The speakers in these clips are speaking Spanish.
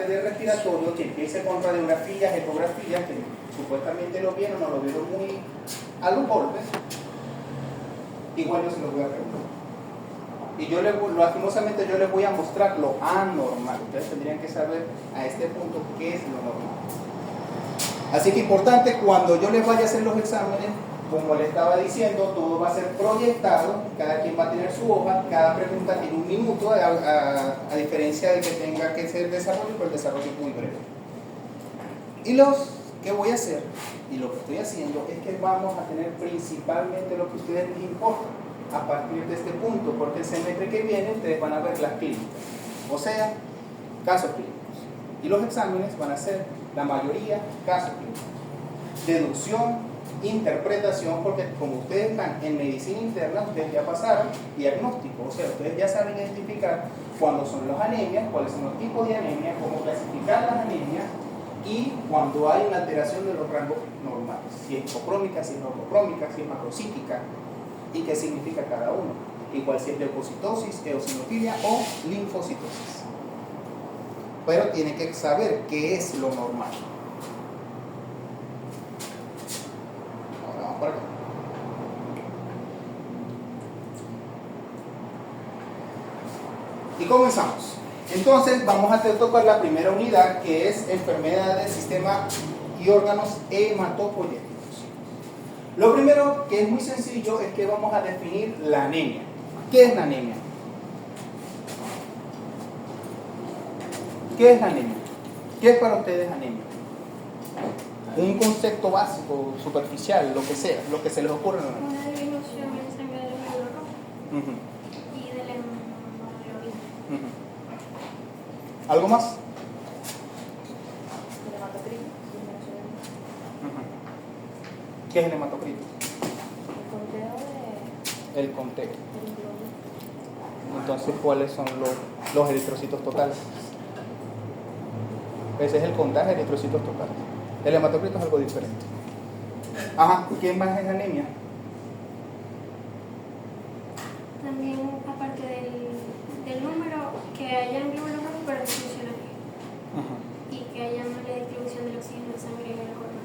de respiratorio, que empiece con radiografías, ecografías, que supuestamente lo vieron, no lo vieron muy a los golpes, igual yo se los voy a preguntar. Y lastimosamente yo les voy a mostrar lo anormal. Ustedes tendrían que saber a este punto qué es lo normal. Así que importante, cuando yo les vaya a hacer los exámenes, como les estaba diciendo, todo va a ser proyectado, cada quien va a tener su hoja, cada pregunta tiene un minuto, a diferencia de que tenga que ser desarrollo, pero el desarrollo es muy breve. Y los que voy a hacer, y lo que estoy haciendo, es que vamos a tener principalmente lo que a ustedes les importa a partir de este punto, porque el semestre que viene ustedes van a ver las clínicas, o sea, casos clínicos. Y los exámenes van a ser, la mayoría, casos clínicos. Deducción, interpretación, porque como ustedes están en medicina interna, ustedes ya pasaron diagnóstico, o sea, ustedes ya saben identificar cuándo son las anemias, cuáles son los tipos de anemia, cómo clasificar las anemias y cuando hay una alteración de los rangos normales, si es hipocrómica, si es normocrómica, si es macrocítica y qué significa cada uno, igual si es leucocitosis, eosinofilia o linfocitosis. Pero tiene que saber qué es lo normal. Por acá. Y comenzamos. Entonces vamos a tocar la primera unidad, que es enfermedad del sistema y órganos hematopoyéticos. Lo primero, que es muy sencillo, es que vamos a definir la anemia. ¿Qué es la anemia? ¿Qué es la anemia? ¿Qué es para ustedes anemia? Un concepto básico, superficial, lo que sea, lo que se les ocurra. Una disminución en sangre del glóbulo rojo y de la hemoglobina. ¿Algo más? El hematocrito. ¿Qué es el hematocrito? El conteo El conteo. del glóbulo. Entonces, ¿cuáles son los eritrocitos totales? Ese es el contagio de eritrocitos totales. El hematocrito es algo diferente. Ajá, ¿qué más es anemia? También, aparte del número, que haya en glóbulos rojos, pero disfuncionales. Y que haya mala distribución del oxígeno en sangre en el cuerpo.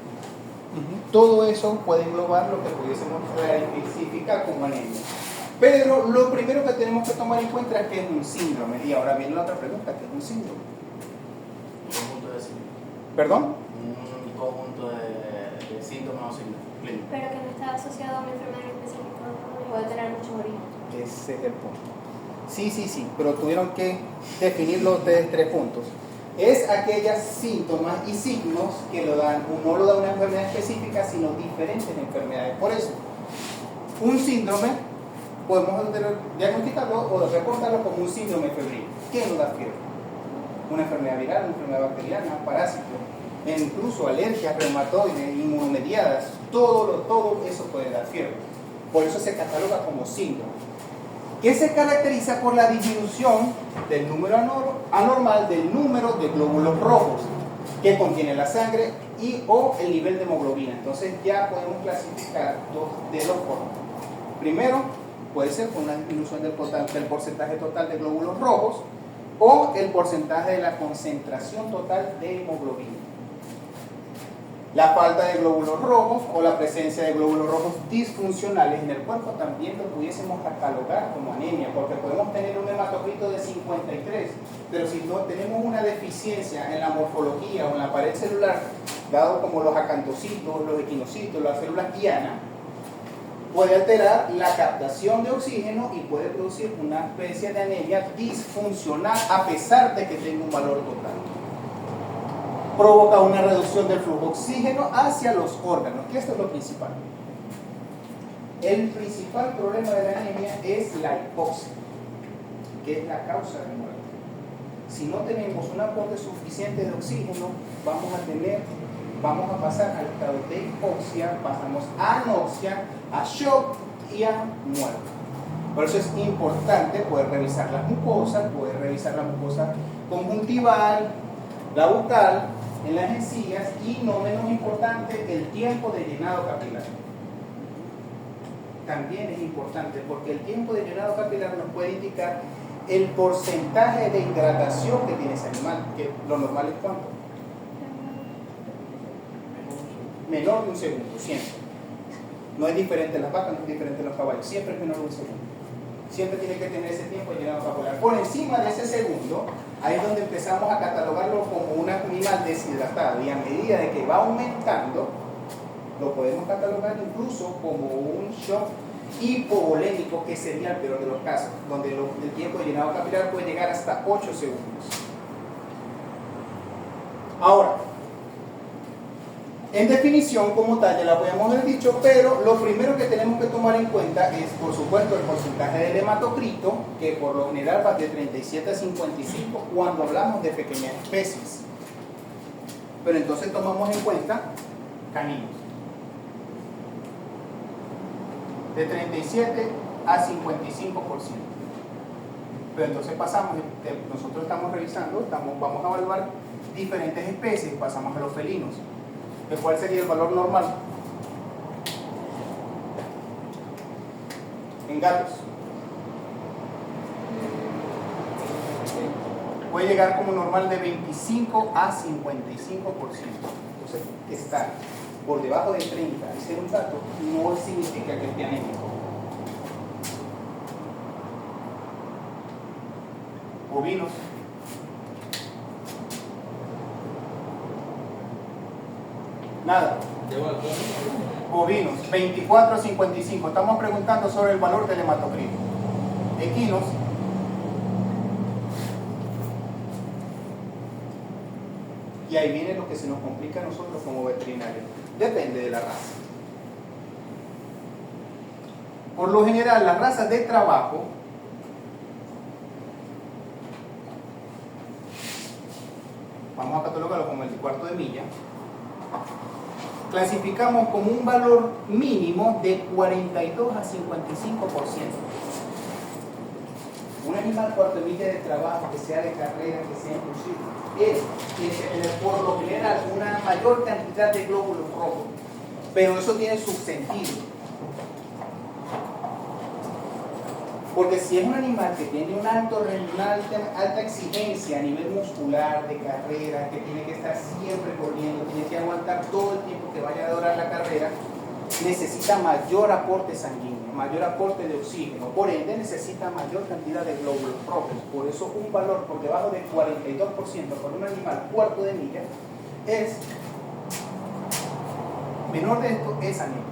Todo eso puede englobar lo que pudiésemos clasificar como anemia. Pero lo primero que tenemos que tomar en cuenta es que es un síndrome. Y ahora viene la otra pregunta, ¿qué es un síndrome? Un conjunto de síntomas. ¿Perdón? Un conjunto de síntomas o signos clínicos. Pero que no está asociado a una enfermedad específica. Puede tener muchos orígenes. Ese es el punto. Sí, pero tuvieron que definirlo de 3 puntos. Es aquellos síntomas y signos que lo dan, no lo da una enfermedad específica, sino diferentes enfermedades. Por eso, un síndrome podemos diagnosticarlo o reportarlo como un síndrome febril. ¿Qué nos da fiebre? Una enfermedad viral, una enfermedad bacteriana, parásito, e incluso alergias reumatoides, inmunomediadas, todo eso puede dar fiebre. Por eso se cataloga como síndrome, que se caracteriza por la disminución del número anormal del número de glóbulos rojos que contiene la sangre y o el nivel de hemoglobina. Entonces ya podemos clasificar de dos formas. Primero, puede ser con una disminución del porcentaje total de glóbulos rojos o el porcentaje de la concentración total de hemoglobina. La falta de glóbulos rojos o la presencia de glóbulos rojos disfuncionales en el cuerpo también lo pudiésemos catalogar como anemia, porque podemos tener un hematocrito de 53, pero si no tenemos una deficiencia en la morfología o en la pared celular, dado como los acantocitos, los equinocitos, las células diana, puede alterar la captación de oxígeno y puede producir una especie de anemia disfuncional a pesar de que tenga un valor total. Provoca una reducción del flujo de oxígeno hacia los órganos, que esto es lo principal. El principal problema de la anemia es la hipoxia, que es la causa de muerte. Si no tenemos un aporte suficiente de oxígeno, vamos a pasar al estado de hipoxia, pasamos a anoxia, a shock y a muerte. Por eso es importante poder revisar la mucosa conjuntival, la bucal, en las encías y no menos importante el tiempo de llenado capilar. También es importante porque el tiempo de llenado capilar nos puede indicar el porcentaje de hidratación que tiene ese animal, que lo normal es cuánto. Menor de un segundo, siempre. No es diferente en las vacas, no es diferente en los caballos, siempre es menor de un segundo. Siempre tiene que tener ese tiempo llegando a volar. Por encima de ese segundo, ahí es donde empezamos a catalogarlo como un animal deshidratado, y a medida de que va aumentando, lo podemos catalogar incluso como un shock hipovolémico, que sería el peor de los casos, donde el tiempo de llenado capilar puede llegar hasta 8 segundos. Ahora, en definición como tal, ya la podemos haber dicho, pero lo primero que tenemos que tomar en cuenta es, por supuesto, el porcentaje del hematocrito, que por lo general va de 37 a 55 cuando hablamos de pequeñas especies. Pero entonces tomamos en cuenta caninos. De 37 a 55%. Pero entonces pasamos, nosotros estamos revisando, vamos a evaluar diferentes especies, pasamos a los felinos. ¿Cuál sería el valor normal? En gatos. Puede llegar como normal de 25 a 55%. Entonces, estar por debajo de 30 y ser un gato no significa que esté anémico. Bovinos. Nada. Bovinos, 24 a 55. Estamos preguntando sobre el valor del hematocrito. Equinos. Y ahí viene lo que se nos complica a nosotros como veterinarios. Depende de la raza. Por lo general, las razas de trabajo vamos a catalogarlo como el cuarto de milla. Clasificamos como un valor mínimo de 42 a 55%. Un animal cuarto de milla de trabajo, que sea de carrera, que sea impulsivo, él tiene que tener por lo general una mayor cantidad de glóbulos rojos, pero eso tiene su sentido. Porque si es un animal que tiene una alta exigencia a nivel muscular, de carrera, que tiene que estar siempre corriendo, tiene que aguantar todo el tiempo que vaya a durar la carrera, necesita mayor aporte sanguíneo, mayor aporte de oxígeno, por ende necesita mayor cantidad de glóbulos rojos. Por eso un valor por debajo del 42% por un animal cuarto de milla es menor de esto, es anémico.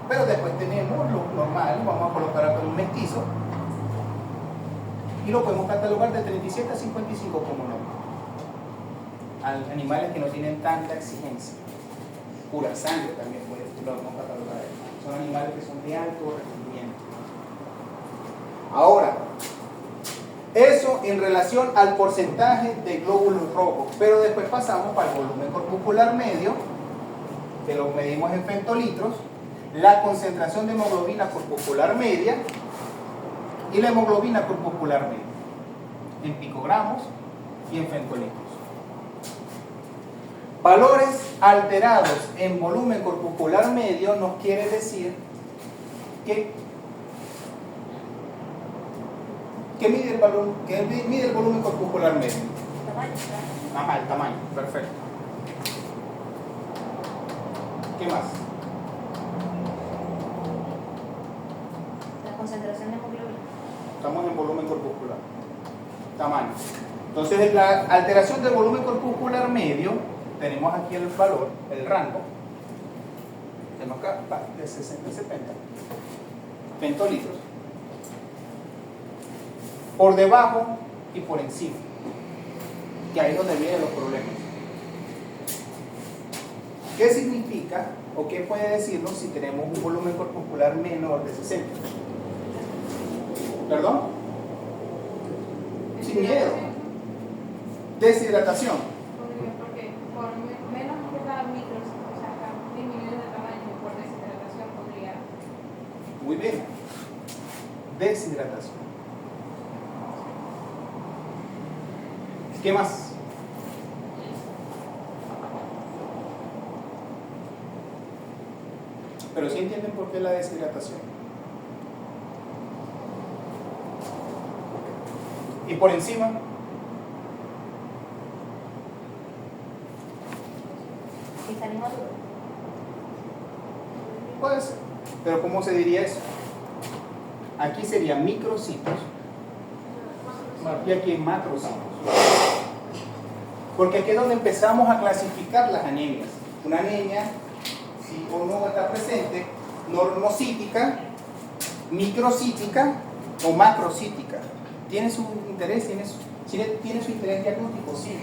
Pero después tenemos lo normal, vamos a colocar acá un mestizo y lo podemos catalogar de 37 a 55 como normal. Animales que no tienen tanta exigencia. Pura sangre también lo podemos catalogar ahí. Son animales que son de alto rendimiento. Ahora, eso en relación al porcentaje de glóbulos rojos, pero después pasamos para el volumen corpuscular medio, que lo medimos en femtolitros, la concentración de hemoglobina corpuscular media y la hemoglobina corpuscular media en picogramos y en femtolitros. Valores alterados en volumen corpuscular medio nos quiere decir que ¿qué mide el volumen corpuscular medio? Ajá, el tamaño, perfecto. ¿Qué más? Concentración de hemoglobina. Estamos en volumen corpuscular. Tamaño. Entonces, la alteración del volumen corpuscular medio, tenemos aquí el valor, el rango, tenemos acá de 60 a 70 femtolitros, por debajo y por encima, que ahí es donde vienen los problemas. ¿Qué significa o qué puede decirnos si tenemos un volumen corpuscular menor de 60? ¿Perdón? Sin miedo. Deshidratación. Porque por menos que cada micros, o sea, disminuir de tamaño por deshidratación podría. Muy bien. Deshidratación. ¿Qué más? Pero sí entienden por qué la deshidratación. ¿Y por encima? Están inmaduros. Puede ser. Pero ¿cómo se diría eso? Aquí serían microcitos y aquí macrocitos. Porque aquí es donde empezamos a clasificar las anemias. Una anemia, si o no está presente, normocítica, microcítica o macrocítica. ¿Tiene su interés? ¿Tiene su interés diagnóstico? Sí.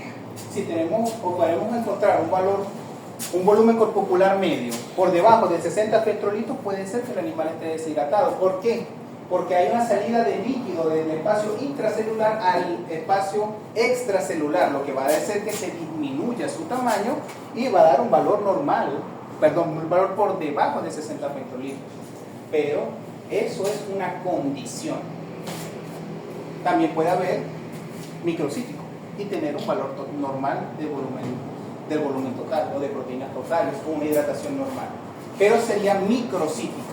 Si tenemos o podemos encontrar un volumen corpocular medio por debajo de 60 petrolitos, puede ser que el animal esté deshidratado. ¿Por qué? Porque hay una salida de líquido del espacio intracelular al espacio extracelular, lo que va a hacer que se disminuya su tamaño y va a dar un valor un valor por debajo de 60 petrolitos. Pero eso es una condición. También puede haber microcítico y tener un valor normal del volumen total o de proteínas totales o una hidratación normal. Pero sería microcítica.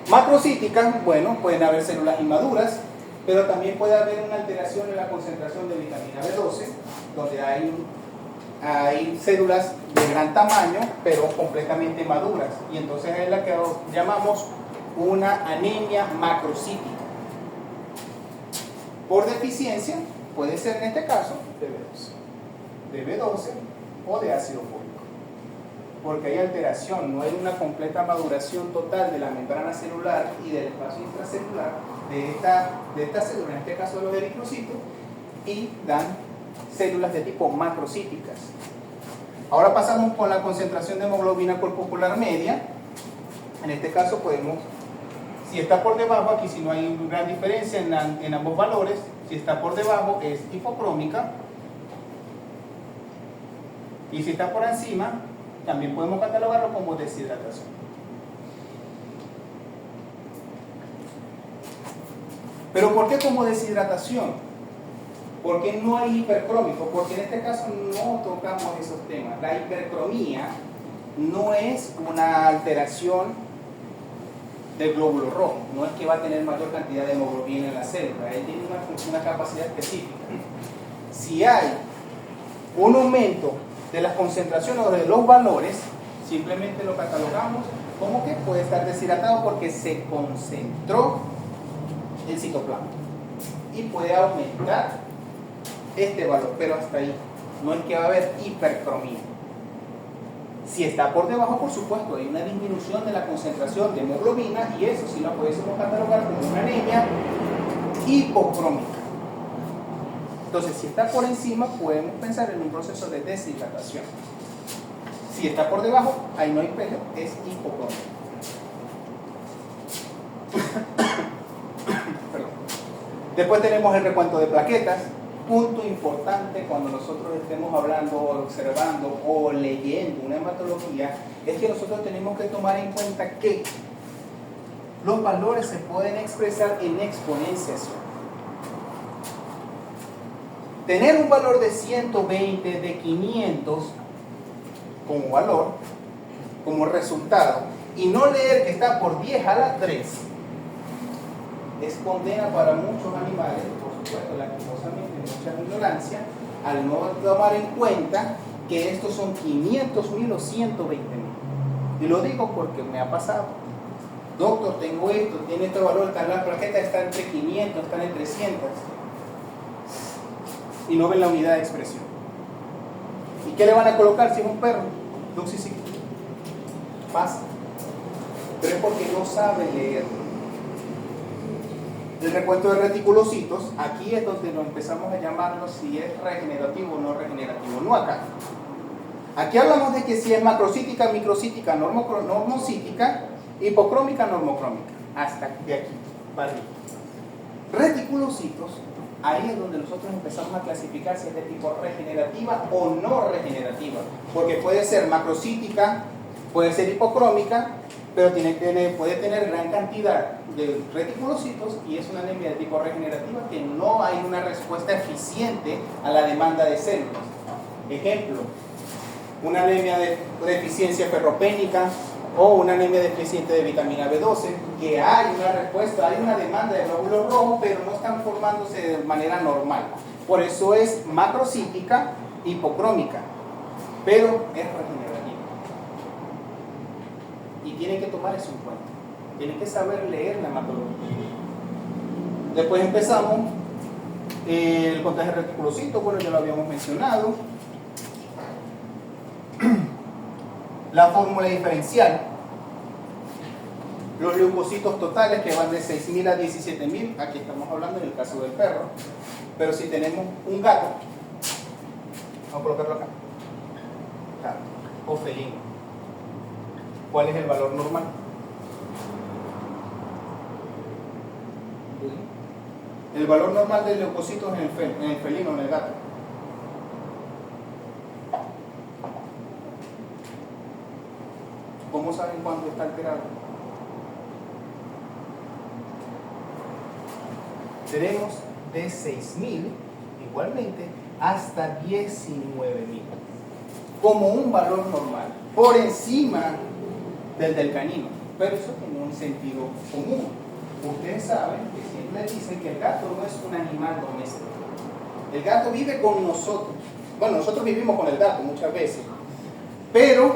Macrocítica, bueno, pueden haber células inmaduras, pero también puede haber una alteración en la concentración de vitamina B12, donde hay células de gran tamaño, pero completamente maduras. Y entonces es la que llamamos una anemia macrocítica. Por deficiencia, puede ser en este caso de B12 o de ácido fólico. Porque hay alteración, no hay una completa maduración total de la membrana celular y del espacio intracelular de esta célula, en este caso de los eritrocitos, y dan células de tipo macrocíticas. Ahora pasamos con la concentración de hemoglobina corpocular media. En este caso podemos, si está por debajo, aquí si no hay gran diferencia en ambos valores, si está por debajo es hipocrómica, y si está por encima, también podemos catalogarlo como deshidratación. ¿Pero por qué como deshidratación? ¿Por qué no hay hipercrómico? Porque en este caso no tocamos esos temas. La hipercromía no es una alteración del glóbulo rojo, no es que va a tener mayor cantidad de hemoglobina en la célula, él tiene una capacidad específica. Si hay un aumento de las concentraciones o de los valores, simplemente lo catalogamos como que puede estar deshidratado porque se concentró el citoplasma y puede aumentar este valor, pero hasta ahí. No es que va a haber hipercromía. Si está por debajo, por supuesto, hay una disminución de la concentración de hemoglobina y eso sí lo podemos catalogar como una anemia hipocrómica. Entonces, si está por encima, podemos pensar en un proceso de deshidratación. Si está por debajo, ahí no hay peleo, es hipocrómico. Después tenemos el recuento de plaquetas. Punto importante cuando nosotros estemos hablando, observando o leyendo una hematología, es que nosotros tenemos que tomar en cuenta que los valores se pueden expresar en exponenciación. Tener un valor de 120, de 500 como valor, como resultado, y no leer que está por 10 a la 3, es condena para muchos animales, por supuesto, lastimosamente, mucha ignorancia, al no tomar en cuenta que estos son 500.000 o 120.000. Y lo digo porque me ha pasado. Doctor, tengo esto, tiene este valor, las plaquetas están entre 500, están en 300. Y no ven la unidad de expresión. ¿Y qué le van a colocar si es un perro? Duxiciclo. Pasa. Pero es porque no sabe leer. El recuento de reticulocitos, aquí es donde nos empezamos a llamarlo si es regenerativo o no regenerativo, no acá. Aquí hablamos de que si es macrocítica, microcítica, normocítica, hipocrómica, normocrómica. Hasta de aquí, para arriba. Reticulocitos, ahí es donde nosotros empezamos a clasificar si es de tipo regenerativa o no regenerativa. Porque puede ser macrocítica, puede ser hipocrómica, pero puede tener gran cantidad de reticulocitos y es una anemia de tipo regenerativa que no hay una respuesta eficiente a la demanda de células. Ejemplo, una anemia de deficiencia ferropénica o una anemia deficiente de vitamina B12, que hay una respuesta, hay una demanda de glóbulos rojos, pero no están formándose de manera normal. Por eso es macrocítica, hipocrómica, pero es regenerativa. Y tienen que tomar eso en cuenta. Tienen que saber leer la hematología. Después empezamos el contagio reticulocito, bueno, ya lo habíamos mencionado. La fórmula diferencial, los leucocitos totales que van de 6.000 a 17.000, aquí estamos hablando en el caso del perro, pero si tenemos un gato, vamos a colocarlo acá, gato o felino, ¿cuál es el valor normal? El valor normal de leucocitos en el felino, en el gato. ¿Cómo saben cuándo está alterado? Tenemos de 6.000 igualmente hasta 19.000 como un valor normal, por encima del canino, pero eso tiene un sentido común. Ustedes saben que siempre dicen que el gato no es un animal doméstico. El gato vive con nosotros. Bueno, nosotros vivimos con el gato muchas veces, pero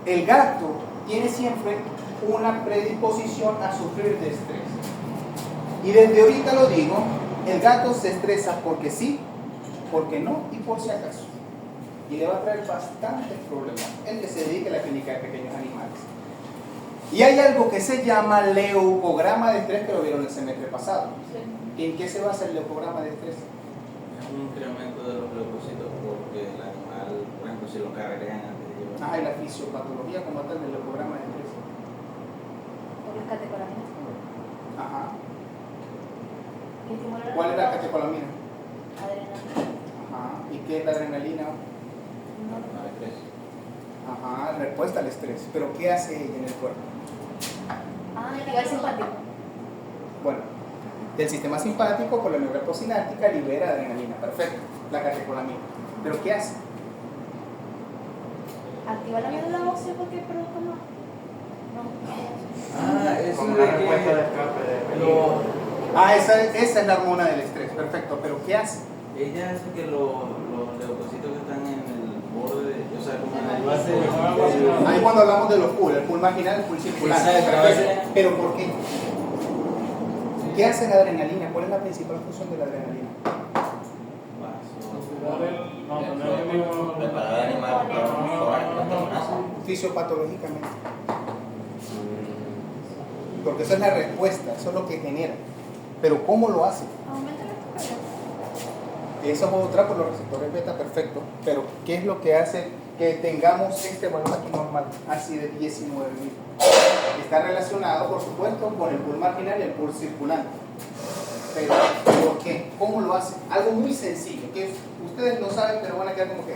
el gato tiene siempre una predisposición a sufrir de estrés. Y desde ahorita lo digo, el gato se estresa porque sí, porque no y por si acaso. Y le va a traer bastantes problemas el que se dedique a la clínica de pequeños animales. Y hay algo que se llama leucograma de estrés, que lo vieron el semestre pasado. Sí. ¿En qué se basa el leucograma de estrés? Es un incremento de los leucocitos porque el animal, por ejemplo, si lo cargan antes de llevar. Ah, y la fisiopatología como tal del leucograma de estrés. Por las catecolaminas. Ajá. ¿Qué estimula la ¿Cuál es la respuesta? catecolamina? Adrenalina. Ajá. ¿Y qué es la adrenalina? No, No, hay tres. Ajá, respuesta al estrés. ¿Pero qué hace ella en el cuerpo? activar el simpático. Bueno, del sistema simpático por la membrana sináptica libera adrenalina. Perfecto, la catecolamina. ¿Pero qué hace? Activa la médula ósea porque provoca más. No. Eso Como de una respuesta de que escape de peligro. Esa es la hormona del estrés. Perfecto, ¿pero qué hace? ella hace que los leucocitos que están en el borde, o sea, como en el base Ahí cuando hablamos de los pool, el pool marginal, el pool circular. Exacto. Perfecto. ¿Pero por qué? ¿Qué hace la adrenalina? ¿Cuál es la principal función de la adrenalina? preparar al animal para la amenaza. Fisiopatológicamente. Porque esa es la respuesta, eso es lo que genera. Pero ¿cómo lo hace? Aumenta la estocardia. Eso es otra por los receptores beta, perfecto. Pero ¿qué es lo que hace que tengamos este valor aquí normal, así de 19.000? Está relacionado, por supuesto, con el pool marginal y el pool circulante. Pero ¿por qué? ¿Cómo lo hace? Algo muy sencillo, que ustedes lo saben, pero van a quedar como que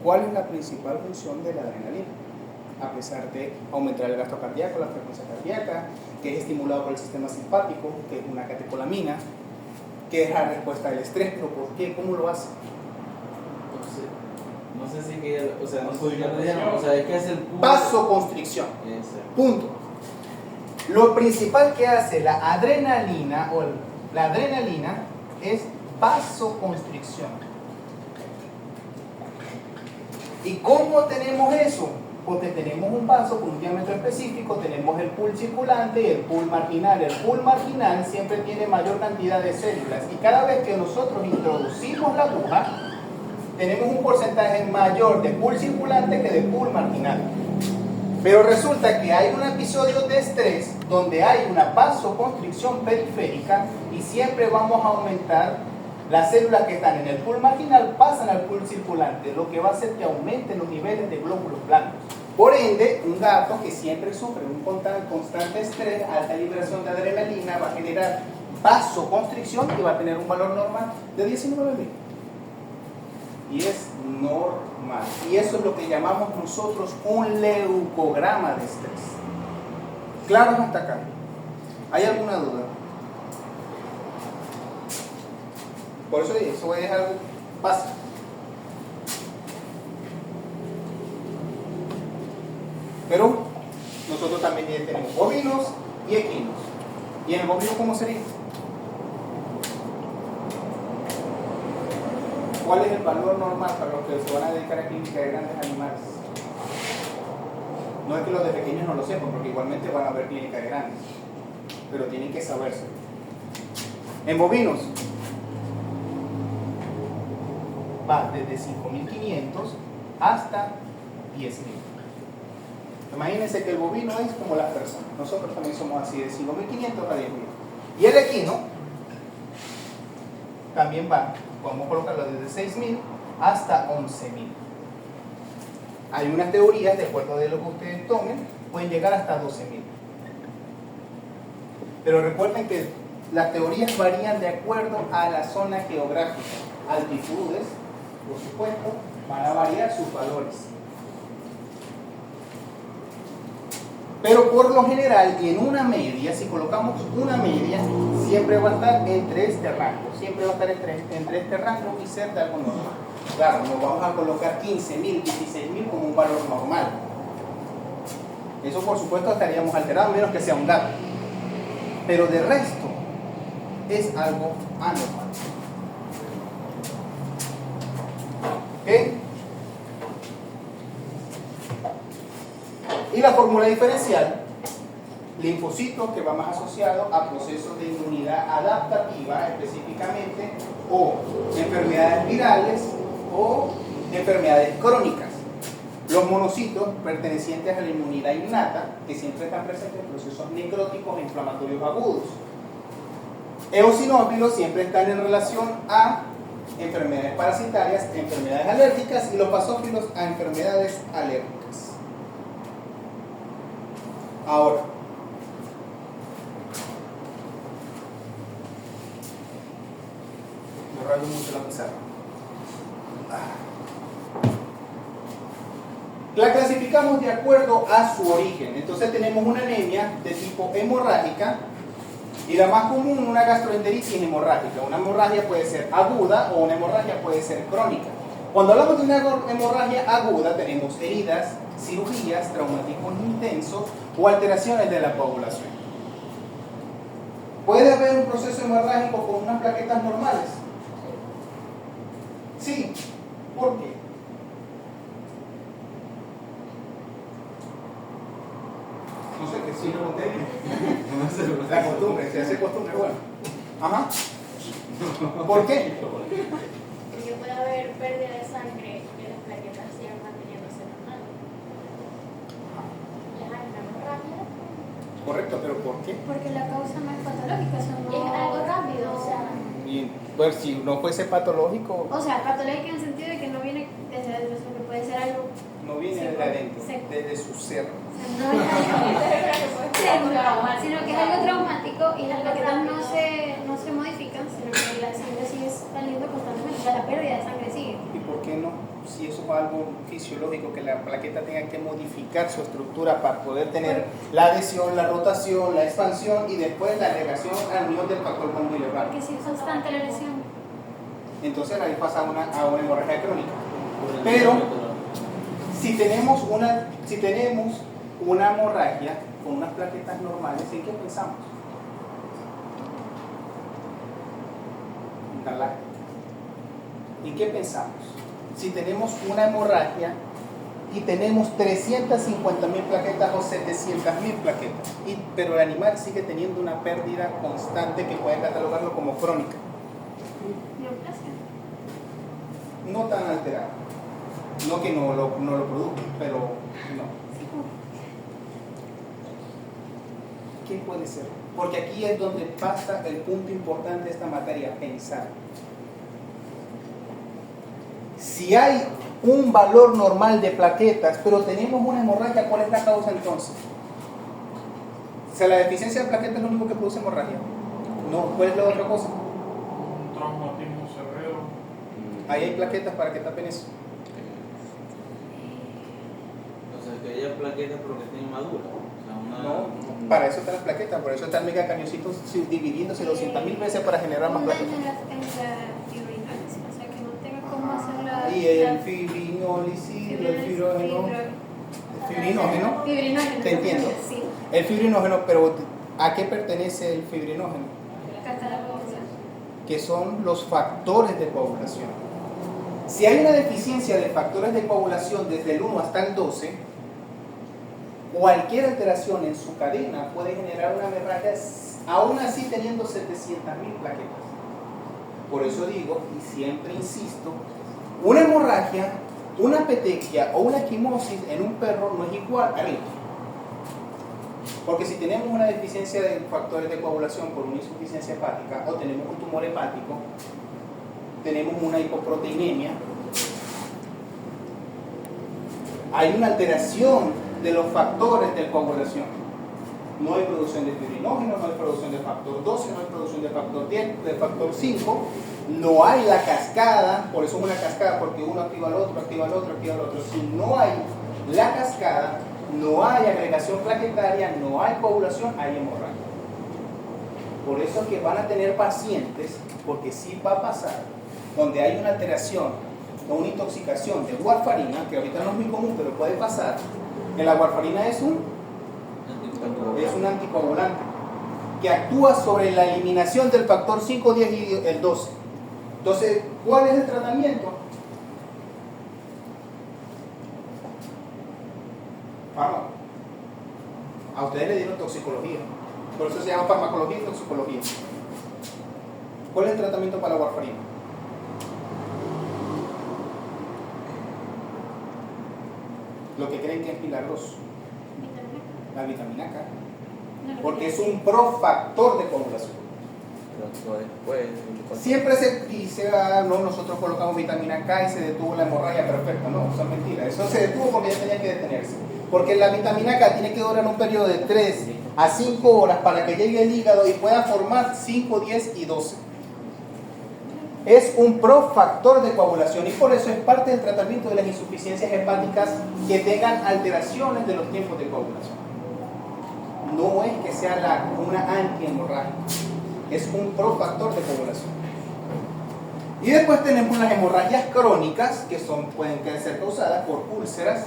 ¿Cuál es la principal función de la adrenalina? A pesar de aumentar el gasto cardíaco, la frecuencia cardíaca, que es estimulado por el sistema simpático, que es una catecolamina, que es la respuesta del estrés, pero ¿por qué? ¿Cómo lo hace? No sé si que, o sea, no sé si ya lo dijeron, o sea, es que es el punto. Vasoconstricción. Exacto. Punto. Lo principal que hace la adrenalina es vasoconstricción. ¿Y cómo tenemos eso? Porque tenemos un vaso con un diámetro específico, tenemos el pool circulante y el pool marginal. El pool marginal siempre tiene mayor cantidad de células y cada vez que nosotros introducimos la aguja, tenemos un porcentaje mayor de pool circulante que de pool marginal. Pero resulta que hay un episodio de estrés donde hay una vasoconstricción periférica y siempre vamos a aumentar las células que están en el pool marginal, pasan al pool circulante, lo que va a hacer que aumenten los niveles de glóbulos blancos. Por ende, un gato que siempre sufre un constante estrés, alta liberación de adrenalina, va a generar vasoconstricción y va a tener un valor normal de 19.000. Y es normal. Y eso es lo que llamamos nosotros un leucograma de estrés. ¿Claro hasta acá? ¿Hay alguna duda? Por eso eso es algo básico. Pero nosotros también tenemos bovinos y equinos. ¿Y en el bovino cómo sería? ¿Cuál es el valor normal para los que se van a dedicar a clínica de grandes animales? No es que los de pequeños no lo sepan, porque igualmente van a haber clínica de grandes, pero tienen que saberse. En bovinos va desde 5.500 hasta 10.000. Imagínense que el bovino es como las personas. Nosotros también somos así, de 5.500 a 10.000. Y el equino también va, podemos colocarlo desde 6.000 hasta 11.000. Hay unas teorías, de acuerdo de lo que ustedes tomen, pueden llegar hasta 12.000. Pero recuerden que las teorías varían de acuerdo a la zona geográfica. Altitudes, por supuesto, van a variar sus valores. Pero por lo general, y en una media, si colocamos una media, siempre va a estar entre este rango. Siempre va a estar entre este rango y ser de algo normal. Claro, nos vamos a colocar 15.000, 16.000 como un valor normal. Eso por supuesto estaríamos alterados, menos que sea un dato. Pero de resto, es algo anormal. ¿Ok? Y la fórmula diferencial, linfocitos, que va más asociado a procesos de inmunidad adaptativa específicamente, o enfermedades virales o enfermedades crónicas. Los monocitos, pertenecientes a la inmunidad innata, que siempre están presentes en procesos necróticos e inflamatorios agudos. Eosinófilos siempre están en relación a enfermedades parasitarias, enfermedades alérgicas, y los basófilos a enfermedades alérgicas. Ahora, me rayo mucho la pizarra. La clasificamos de acuerdo a su origen. Entonces tenemos una anemia de tipo hemorrágica, y la más común, una gastroenteritis hemorrágica. Una hemorragia puede ser aguda o una hemorragia puede ser crónica. Cuando hablamos de una hemorragia aguda, tenemos heridas, cirugías, traumatismos intensos o alteraciones de la coagulación. ¿Puede haber un proceso hemorrágico con unas plaquetas normales? Sí. ¿Por qué? No sé, que sí lo conté. La costumbre, se hace costumbre, bueno. Ajá. ¿Por qué? Porque puede haber pérdida de sangre y las plaquetas sigan manteniéndose normales. Ya hay una hemorragia. Correcto, pero ¿por qué? Porque la causa no es patológica, Es algo rápido, o sea. Y, pues, si no fuese patológico, O sea, patológica en el sentido de que no viene desde adentro, sino que puede ser algo. no viene Sí, desde adentro, sí. desde su ser. No es algo sino que es algo traumático y las plaquetas no se modifican, sino que la sangre sigue saliendo constantemente, o sea, la pérdida de sangre sigue. ¿Y por qué no? Si eso es algo fisiológico, que la plaqueta tenga que modificar su estructura para poder tener la adhesión, la rotación, la expansión y después la agregación al unión del factor conmovilebral. Porque si es constante la lesión. Entonces ahí pasa a una hemorragia crónica. Pero si tenemos una hemorragia con unas plaquetas normales, ¿en qué pensamos? ¿En qué pensamos? Si tenemos una hemorragia y tenemos 350.000 plaquetas o 700.000 plaquetas, pero el animal sigue teniendo una pérdida constante que puede catalogarlo como crónica, Neoplasia. no tan alterada, no que no lo produzca, pero no. ¿Qué puede ser? Porque aquí es donde pasa el punto importante de esta materia, pensar. Si hay un valor normal de plaquetas, pero tenemos una hemorragia, ¿cuál es la causa entonces? O sea, la deficiencia de plaquetas es lo único que produce hemorragia. No, ¿cuál es la otra cosa? Un traumatismo severo. Ahí hay plaquetas para que tapen eso. O sea, que haya plaquetas pero que estén maduras. O sea, No, para eso están las plaquetas, por eso está el megacardiocito dividiéndose 200.000 veces para generar más Un daño plaquetas. en la fibrinosis, o sea que no tenga cómo hacer la. Y el fibrinólisis, el fibrógeno. Fibrinógeno. Fibrinógeno. Te entiendo. Sí. El fibrinógeno, pero ¿a qué pertenece el fibrinógeno? Cascada de coagulación. Que son los factores de coagulación. Si hay una deficiencia de factores de coagulación desde el 1 hasta el 12, cualquier alteración en su cadena puede generar una hemorragia, aún así teniendo 700.000 plaquetas. Por eso digo, y siempre insisto, una hemorragia, una petequia o una equimosis en un perro no es igual a esto. Porque si tenemos una deficiencia de factores de coagulación por una insuficiencia hepática o tenemos un tumor hepático, tenemos una hipoproteinemia, hay una alteración de los factores de coagulación. No hay producción de fibrinógeno, no hay producción de factor 12, no hay producción de factor 10, de factor 5, no hay la cascada, por eso es una cascada, porque uno activa al otro, activa al otro, activa al otro. Si no hay la cascada, no hay agregación plaquetaria, no hay coagulación, hay hemorragia. Por eso es que van a tener pacientes, porque sí va a pasar, donde hay una alteración o una intoxicación de warfarina, que ahorita no es muy común, pero puede pasar, que la warfarina es un anticoagulante que actúa sobre la eliminación del factor 5, 10 y el 12. Entonces, ¿cuál es el tratamiento? Fármaco. A ustedes le dieron toxicología, por eso se llama farmacología y toxicología. ¿Cuál es el tratamiento para la warfarina? Lo que creen que es milagroso, la vitamina K, porque es un profactor de coagulación. Siempre se dice, no, nosotros colocamos vitamina K y se detuvo la hemorragia, perfecto. No, eso es mentira. Eso se detuvo porque ya tenía que detenerse. Porque la vitamina K tiene que durar un periodo de 3 a 5 horas para que llegue el hígado y pueda formar 5, 10 y 12. Es un profactor de coagulación y por eso es parte del tratamiento de las insuficiencias hepáticas que tengan alteraciones de los tiempos de coagulación. No es que sea una antihemorrágica, es un profactor de coagulación. Y después tenemos las hemorragias crónicas, que pueden ser causadas por úlceras,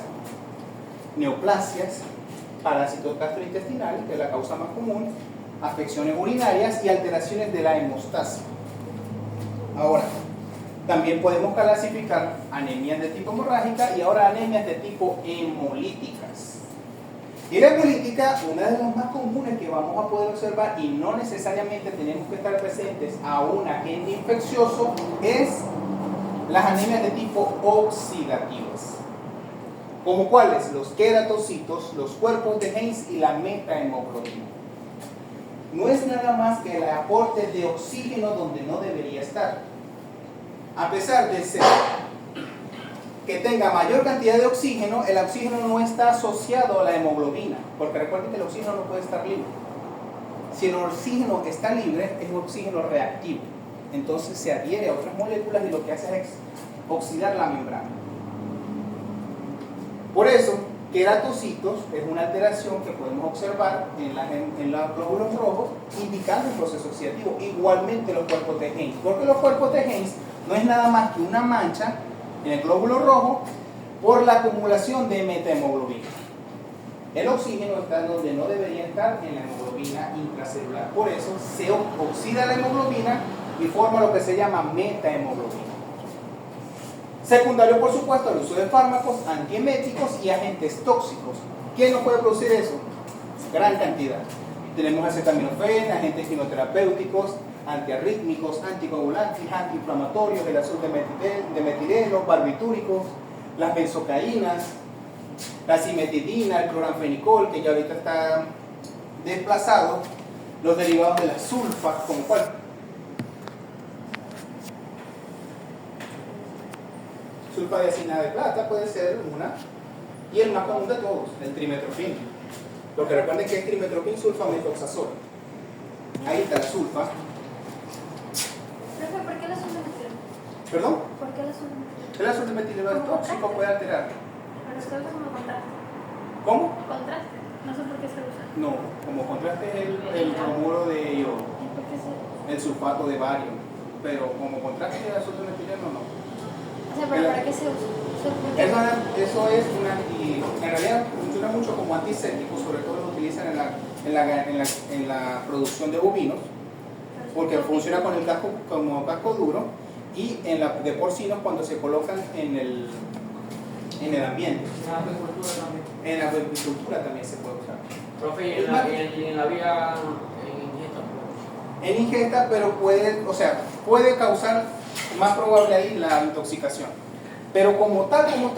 neoplasias, parásitos gastrointestinales, que es la causa más común, afecciones urinarias y alteraciones de la hemostasia. Ahora, también podemos clasificar anemias de tipo hemorrágica y ahora anemias de tipo hemolíticas. Y la hemolítica, una de las más comunes que vamos a poder observar, y no necesariamente tenemos que estar presentes a un agente infeccioso, es las anemias de tipo oxidativas. ¿Como cuáles? Los queratocitos, los cuerpos de Heinz y la metahemoglobina. No es nada más que el aporte de oxígeno donde no debería estar. A pesar de ser que tenga mayor cantidad de oxígeno, el oxígeno no está asociado a la hemoglobina, porque recuerden que el oxígeno no puede estar libre. Si el oxígeno está libre, es un oxígeno reactivo. Entonces se adhiere a otras moléculas y lo que hace es oxidar la membrana. Por eso, queratocitos es una alteración que podemos observar en los glóbulos rojos, indicando un proceso oxidativo. Igualmente los cuerpos de Heinz, porque los cuerpos de Heinz no es nada más que una mancha en el glóbulo rojo por la acumulación de metahemoglobina. El oxígeno está donde no debería estar, en la hemoglobina intracelular. Por eso se oxida la hemoglobina y forma lo que se llama metahemoglobina. Secundario, por supuesto, al uso de fármacos antieméticos y agentes tóxicos. ¿Quién no puede producir eso? Gran cantidad. Tenemos acetaminofén, agentes quimioterapéuticos, antiarrítmicos, anticoagulantes, antiinflamatorios, el azul de metileno, barbitúricos, las benzocaínas, la cimetidina, el cloranfenicol, que ya ahorita está desplazado, los derivados de la sulfa, como cuál. Sulfadiazina de plata puede ser una, y el más común de todos, el trimetropin. Porque recuerden que es trimetropin sulfamethoxazol. Ahí está la sulfa. Profe, ¿por qué el azul de metileno? ¿Perdón? ¿Por qué el azul de metileno? El azul de metileno es tóxico, puede alterar. Pero es que usa como contraste. ¿Cómo? Contraste. No sé por qué se usa. No, como contraste es el bromuro de yodo, ¿Y por qué se...? el sulfato de bario, pero como contraste el azul de metileno no. O sea, pero ¿para qué se usa? Eso es y en realidad funciona mucho como antiséptico, sobre todo lo utilizan en la producción de bovinos, porque funciona con el casco, como casco duro, y de porcinos cuando se colocan en el ambiente. En la agricultura también se puede usar. Profe, y en la vía En ingesta, pero puede causar más probable ahí la intoxicación. Pero como tal, eso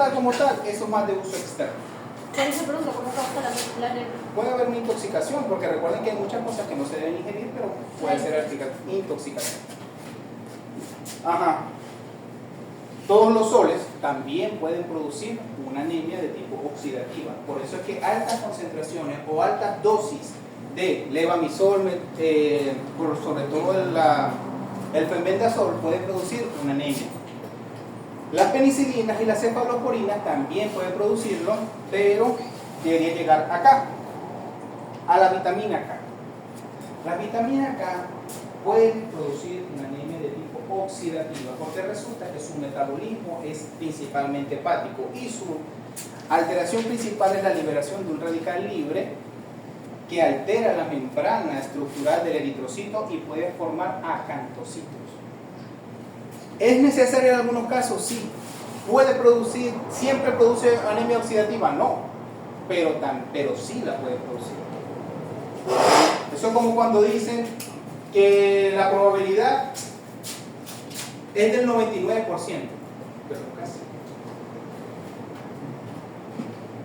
es más de uso externo. Por eso pregunto, ¿cómo causa la anemia? Puede haber una intoxicación, porque recuerden que hay muchas cosas que no se deben ingerir, pero puede ser intoxicación. Ajá. Todos los soles también pueden producir una anemia de tipo oxidativa. Por eso es que altas concentraciones o altas dosis de levamisol, sobre todo el fenbendazol, puede producir una anemia. Las penicilinas y las cefalosporinas también pueden producirlo, pero debería llegar acá, a la vitamina K. La vitamina K puede producir una anemia de tipo oxidativa, porque resulta que su metabolismo es principalmente hepático y su alteración principal es la liberación de un radical libre que altera la membrana estructural del eritrocito y puede formar acantocitos. ¿Es necesario en algunos casos? Sí. ¿Puede producir, siempre produce anemia oxidativa? No, pero sí la puede producir. Eso es como cuando dicen que la probabilidad es del 99%, pero casi.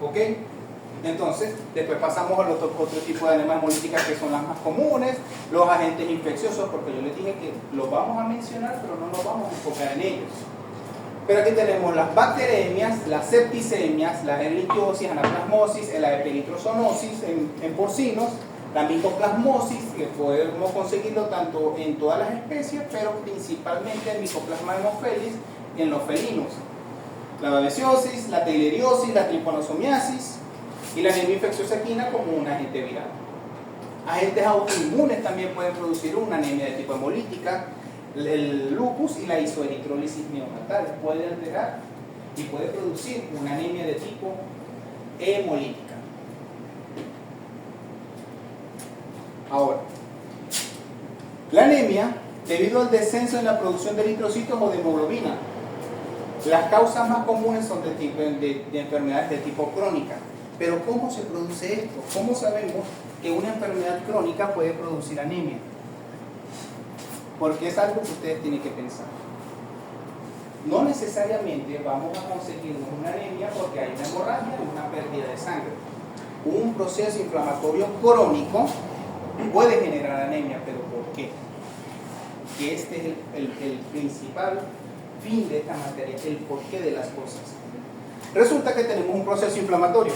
¿Ok? Entonces, después pasamos a otro tipo de anemias hemolíticas que son las más comunes, los agentes infecciosos, porque yo les dije que los vamos a mencionar, pero no nos vamos a enfocar en ellos. Pero aquí tenemos las bacteremias, las septicemias, la ehrlichiosis, anaplasmosis, la eperitrozoonosis en porcinos, la micoplasmosis, que podemos conseguirlo tanto en todas las especies, pero principalmente el Mycoplasma haemophilus en los felinos. La babesiosis, la teileriosis, la tripanosomiasis y la anemia infecciosa equina como un agente viral. Agentes autoinmunes también pueden producir una anemia de tipo hemolítica. El lupus y la isoeritrólisis neonatal puede alterar y puede producir una anemia de tipo hemolítica. Ahora, la anemia, debido al descenso en la producción de eritrocitos o de hemoglobina, las causas más comunes son de enfermedades de tipo crónica. Pero ¿cómo se produce esto? ¿Cómo sabemos que una enfermedad crónica puede producir anemia? Porque es algo que ustedes tienen que pensar. No necesariamente vamos a conseguirnos una anemia porque hay una hemorragia o una pérdida de sangre. Un proceso inflamatorio crónico puede generar anemia, pero ¿por qué? Que este es el principal fin de esta materia, el porqué de las cosas. Resulta que tenemos un proceso inflamatorio.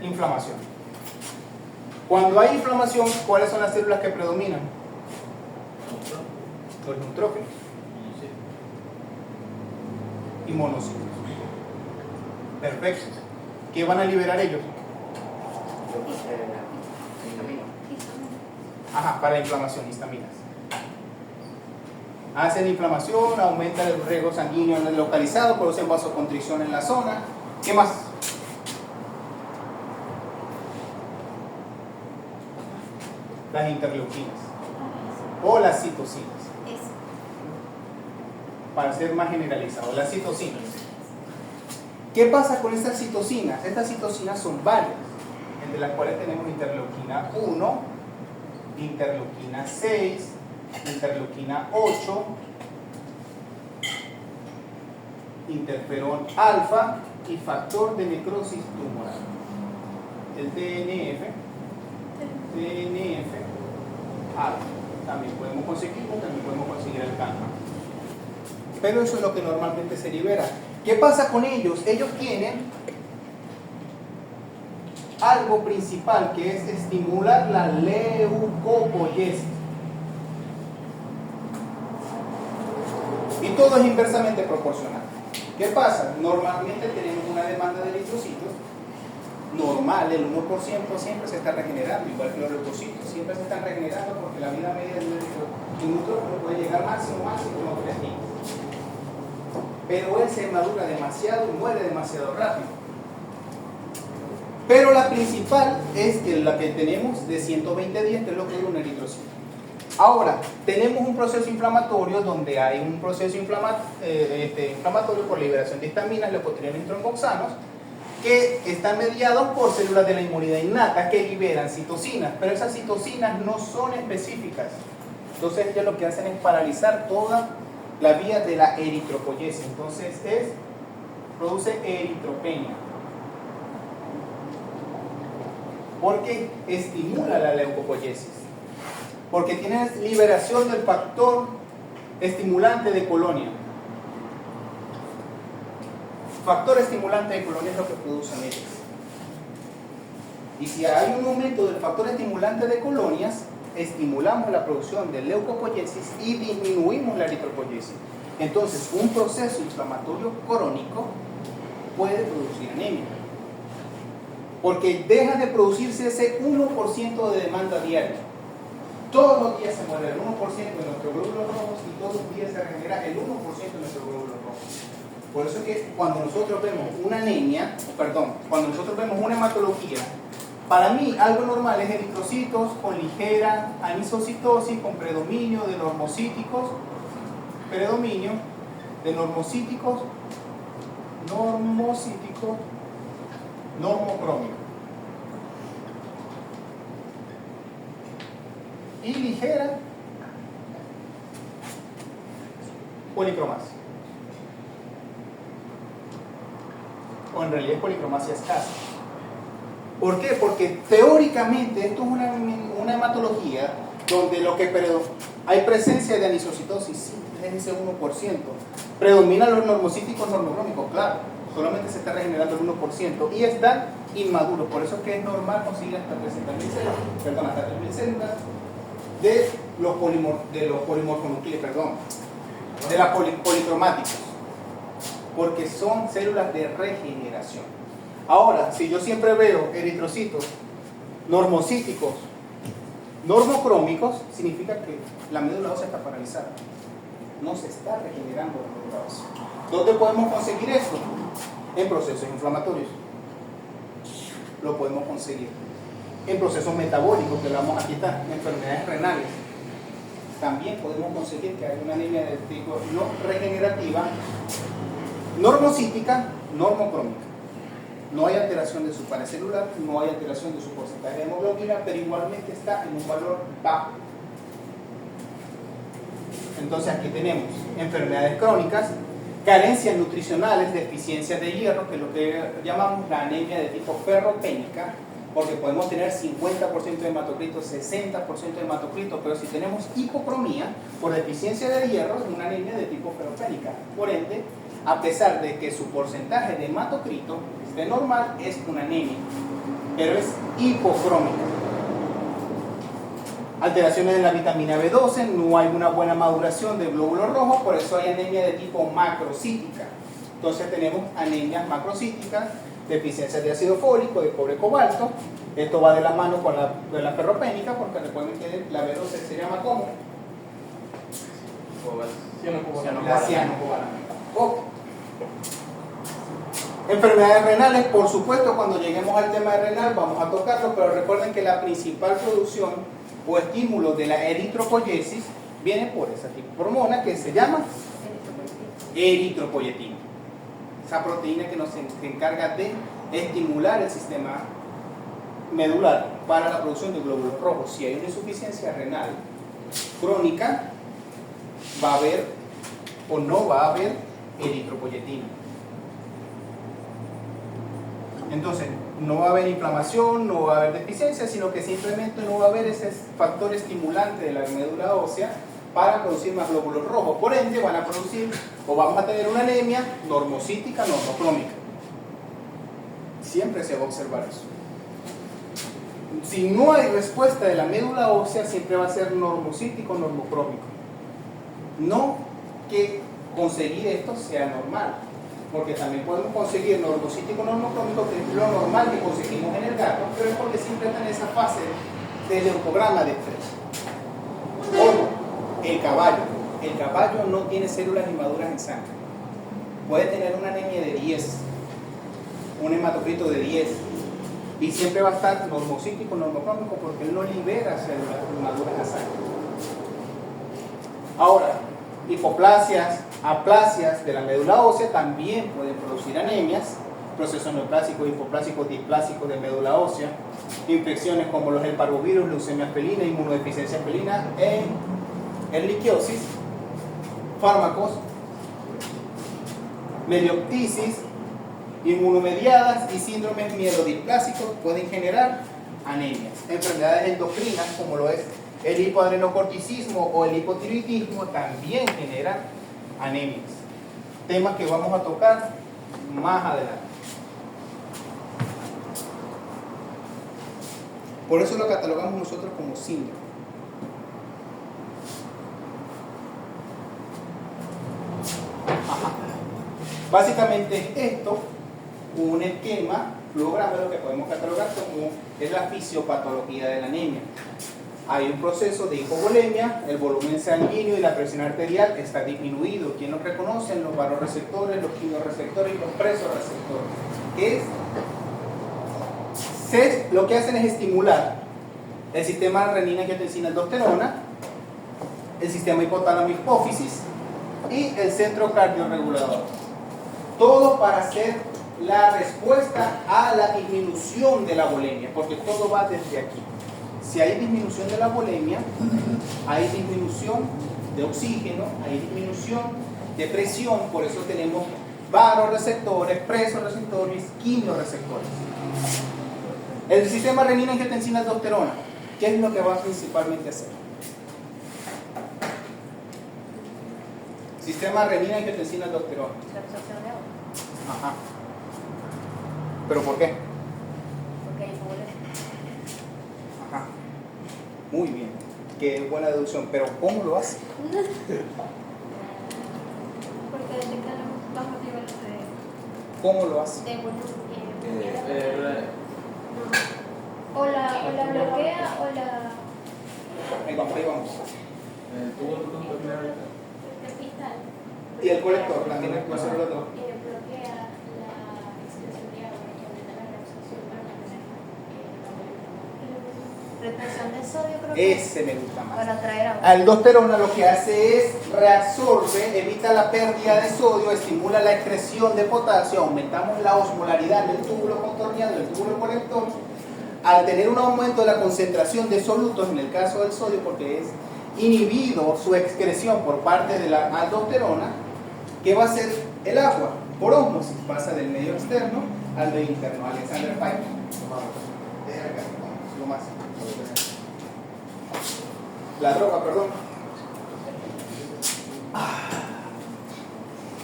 Inflamación. Cuando hay inflamación, ¿cuáles son las células que predominan? Los neutrófilos y monocitos. Perfecto. ¿Qué van a liberar ellos? Ajá, para la inflamación, histaminas. Hacen inflamación, aumenta el riego sanguíneo localizado, producen vasoconstricción en la zona. ¿Qué más? Las interleuquinas o las citocinas, para ser más generalizado, las citocinas. ¿Qué pasa con estas citocinas? Estas citocinas son varias, entre las cuales tenemos interleuquina 1, interleuquina 6, interleuquina 8, interferón alfa y factor de necrosis tumoral. El TNF alfa. También podemos conseguirlo, también podemos conseguir el gamma. Pero eso es lo que normalmente se libera. ¿Qué pasa con ellos? Ellos tienen algo principal que es estimular la leucopoiesis. Y todo es inversamente proporcional. ¿Qué pasa? Normalmente tenemos una demanda de eritrocitos normal, el 1% siempre se está regenerando, igual que los leucocitos, siempre se están regenerando porque la vida media de un neutrófilo puede llegar máximo como 3 días. Pero él se madura demasiado y muere demasiado rápido. Pero la principal es que la que tenemos de 120 días, que es lo que dura un eritrocito. Ahora, tenemos un proceso inflamatorio donde hay un proceso inflamatorio por liberación de histaminas, leucotrienos y tromboxanos, que están mediados por células de la inmunidad innata que liberan citocinas, pero esas citocinas no son específicas. Entonces ellos lo que hacen es paralizar toda la vía de la eritropoyesis. Entonces produce eritropenia, porque estimula la leucopoyesis, porque tiene liberación del factor estimulante de colonia. Factor estimulante de colonia es lo que producen ellas. Y si hay un aumento del factor estimulante de colonias, estimulamos la producción de leucopoyesis y disminuimos la eritropoyesis. Entonces, un proceso inflamatorio crónico puede producir anemia, porque deja de producirse ese 1% de demanda diaria. Todos los días se muere el 1% de nuestros glóbulos rojos y todos los días se regenera el 1% de nuestros glóbulos rojos. Por eso es que cuando nosotros vemos una anemia, cuando nosotros vemos una hematología, para mí algo normal es eritrocitos con ligera anisocitosis, con predominio de normocíticos, normocrómico. Y ligera policromasia. O en realidad es policromasia escasa. ¿Por qué? Porque teóricamente esto es una hematología donde hay presencia de anisocitosis, sí, es ese 1%. Predominan los normocíticos normocrómicos, claro, solamente se está regenerando el 1% y están inmaduros. Por eso es que es normal conseguir hasta 300.000 células, hasta 3.000 células de los polimorfonucleos, de las policromáticos, porque son células de regeneración. Ahora, si yo siempre veo eritrocitos normocíticos, normocrómicos, significa que la médula ósea está paralizada. No se está regenerando la médula ósea. ¿Dónde podemos conseguir esto? En procesos inflamatorios. Lo podemos conseguir. En procesos metabólicos, que vamos aquí está, enfermedades renales. También podemos conseguir que hay una anemia de tipo no regenerativa, normocítica, normocrómica. No hay alteración de su paracelular, no hay alteración de su porcentaje de hemoglobina, pero igualmente está en un valor bajo. Entonces aquí tenemos enfermedades crónicas, carencias nutricionales, deficiencias de hierro, que es lo que llamamos la anemia de tipo ferropénica, porque podemos tener 50% de hematocrito, 60% de hematocrito, pero si tenemos hipocromía por deficiencia de hierro, es una anemia de tipo ferropénica. Por ende, a pesar de que su porcentaje de hematocrito esté normal, es una anemia, pero es hipocrómica. Alteraciones en la vitamina B12, no hay una buena maduración de glóbulos rojos, por eso hay anemia de tipo macrocítica. Entonces tenemos anemias macrocíticas, deficiencia de ácido fólico, de cobre, cobalto. Esto va de la mano con la ferropénica, porque recuerden que la B12 se llama ¿cómo? La cianocobalamina. Enfermedades renales, por supuesto, cuando lleguemos al tema de renal vamos a tocarlo, pero recuerden que la principal producción o estímulo de la eritropoyesis viene por esa tipo de hormona que se llama eritropoyetina. Esa proteína que nos encarga de estimular el sistema medular para la producción de glóbulos rojos. Si hay una insuficiencia renal crónica, va a haber o no va a haber eritropoyetina. Entonces, no va a haber inflamación, no va a haber deficiencia, sino que simplemente no va a haber ese factor estimulante de la médula ósea para producir más glóbulos rojos. Por ende, van a producir o vamos a tener una anemia normocítica, normocrómica. Siempre se va a observar eso. Si no hay respuesta de la médula ósea, siempre va a ser normocítico, normocrómico. No que conseguir esto sea normal, porque también podemos conseguir normocítico normocrómico, que es lo normal que conseguimos en el gato, pero es porque siempre está en esa fase del leucograma de estrés. Ojo, el caballo no tiene células inmaduras en sangre. Puede tener una anemia de 10, un hematocrito de 10, y siempre va a estar normocítico normocrómico porque él no libera células inmaduras a sangre. Ahora, hipoplasias, aplasias de la médula ósea también pueden producir anemias, procesos neoplásicos, hipoplásicos, displásicos de médula ósea, infecciones como los parvovirus, leucemia felina, inmunodeficiencia felina, erliquiosis, fármacos, melioptisis, inmunomediadas y síndromes mielodisplásicos pueden generar anemias. Enfermedades endocrinas como lo es el hipoadrenocorticismo o el hipotiroidismo también generan anemias. Temas que vamos a tocar más adelante. Por eso lo catalogamos nosotros como síndrome. Ajá. Básicamente es esto, un esquema, flujograma, lo que podemos catalogar como es la fisiopatología de la anemia. Hay un proceso de hipovolemia, el volumen sanguíneo y la presión arterial está disminuido. ¿Quién lo reconocen? Los vasoreceptores, los quimioreceptores y los presoreceptores. ¿Qué es? Lo que hacen es estimular el sistema renina-angiotensina-aldosterona, el sistema hipotálamo-hipófisis y el centro cardiorregulador. Todo para hacer la respuesta a la disminución de la volemia, porque todo va desde aquí. Si hay disminución de la volemia, hay disminución de oxígeno, hay disminución de presión, por eso tenemos vasoreceptores, presoreceptores, quimioreceptores. El sistema renina-angiotensina-aldosterona, ¿qué es lo que va principalmente a hacer? Sistema renina-angiotensina-aldosterona. La absorción de agua. Ajá. ¿Pero por qué? Porque hay hipovolemia. Ajá. Muy bien. Qué buena deducción. Pero ¿cómo lo hace? Porque detectan los bajos niveles ¿Cómo lo hace? de volumen. O la bloquea o la... Ahí vamos, ahí vamos. El cristal. Y el colector, la tiene que hacer el otro. Bloquea la excreción de agua y aumenta la reabsorción para mantener Retención de sodio, creo que Ese me gusta más. para traer agua. Aldosterona lo que hace es reabsorbe, evita la pérdida de sodio, estimula la excreción de potasio, aumentamos la osmolaridad del túbulo contorneado, del túbulo colector. Al tener un aumento de la concentración de solutos, en el caso del sodio, porque es inhibido su excreción por parte de la aldosterona, ¿qué va a hacer el agua? Por ósmosis, pasa del medio externo al medio interno. Alexander Pike. Déjame acá, lo más. La droga, perdón.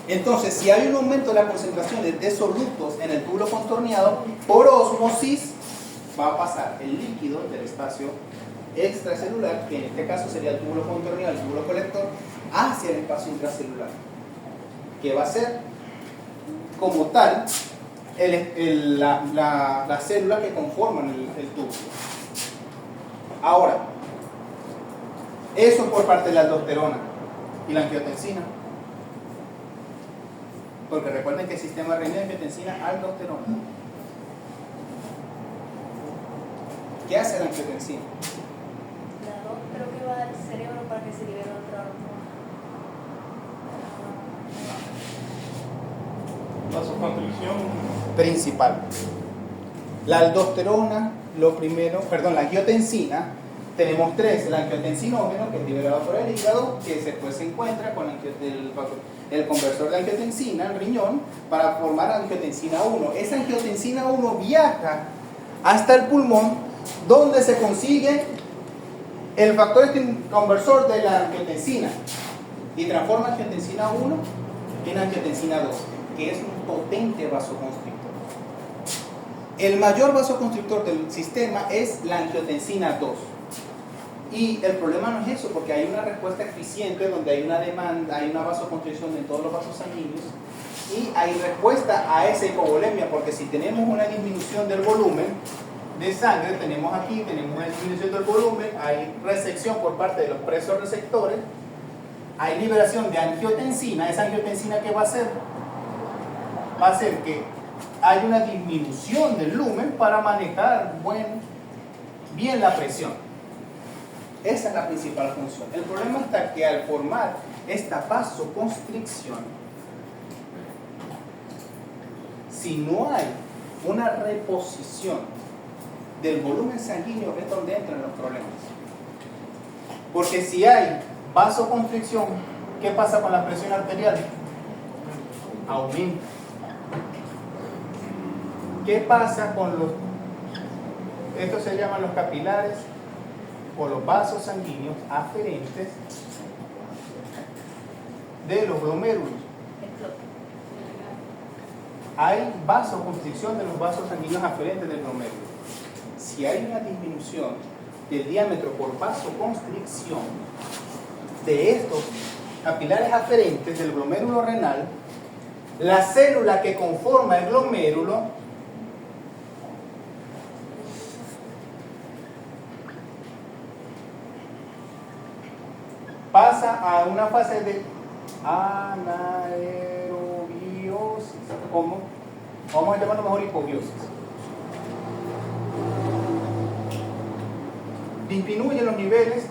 Entonces, si hay un aumento de la concentración de solutos en el túbulo contorneado, por ósmosis va a pasar el líquido del espacio extracelular, que en este caso sería el túbulo contorneado, el túbulo colector, hacia el espacio intracelular, que va a ser como tal las células que conforman el túbulo. Ahora, eso por parte de la aldosterona y la angiotensina, porque recuerden que el sistema renina, angiotensina, aldosterona. ¿Qué hace la angiotensina? La 2 creo que va al cerebro para que se libere otra hormona. Vasoconstricción. Principal. La aldosterona, la angiotensina, tenemos tres: el angiotensinógeno, que es liberado por el hígado, que después se encuentra con el conversor de angiotensina, el riñón, para formar angiotensina 1. Esa angiotensina 1 viaja hasta el pulmón, donde se consigue el factor conversor de la angiotensina y transforma angiotensina 1 en angiotensina 2, que es un potente vasoconstrictor. El mayor vasoconstrictor del sistema es la angiotensina 2. Y el problema no es eso, porque hay una respuesta eficiente donde hay una demanda, hay una vasoconstricción en todos los vasos sanguíneos, y hay respuesta a esa hipovolemia, porque si tenemos una disminución del volumen de sangre, tenemos aquí, tenemos una disminución del volumen, hay resección por parte de los presorreceptores, hay liberación de angiotensina. ¿Esa angiotensina qué va a hacer? Va a hacer que hay una disminución del lumen para manejar bien la presión. Esa es la principal función. El problema está que al formar esta vasoconstricción, si no hay una reposición del volumen sanguíneo, es donde entran los problemas. Porque si hay vasoconstricción, ¿qué pasa con la presión arterial? Aumenta. ¿Qué pasa con estos se llaman los capilares o los vasos sanguíneos aferentes de los glomérulos? Hay vasoconstricción de los vasos sanguíneos aferentes del glomérulo. Si hay una disminución del diámetro por vasoconstricción de estos capilares aferentes del glomérulo renal, la célula que conforma el glomérulo pasa a una fase de anaerobiosis. ¿Cómo? Vamos a llamarlo mejor hipobiosis. Disminuyen los niveles,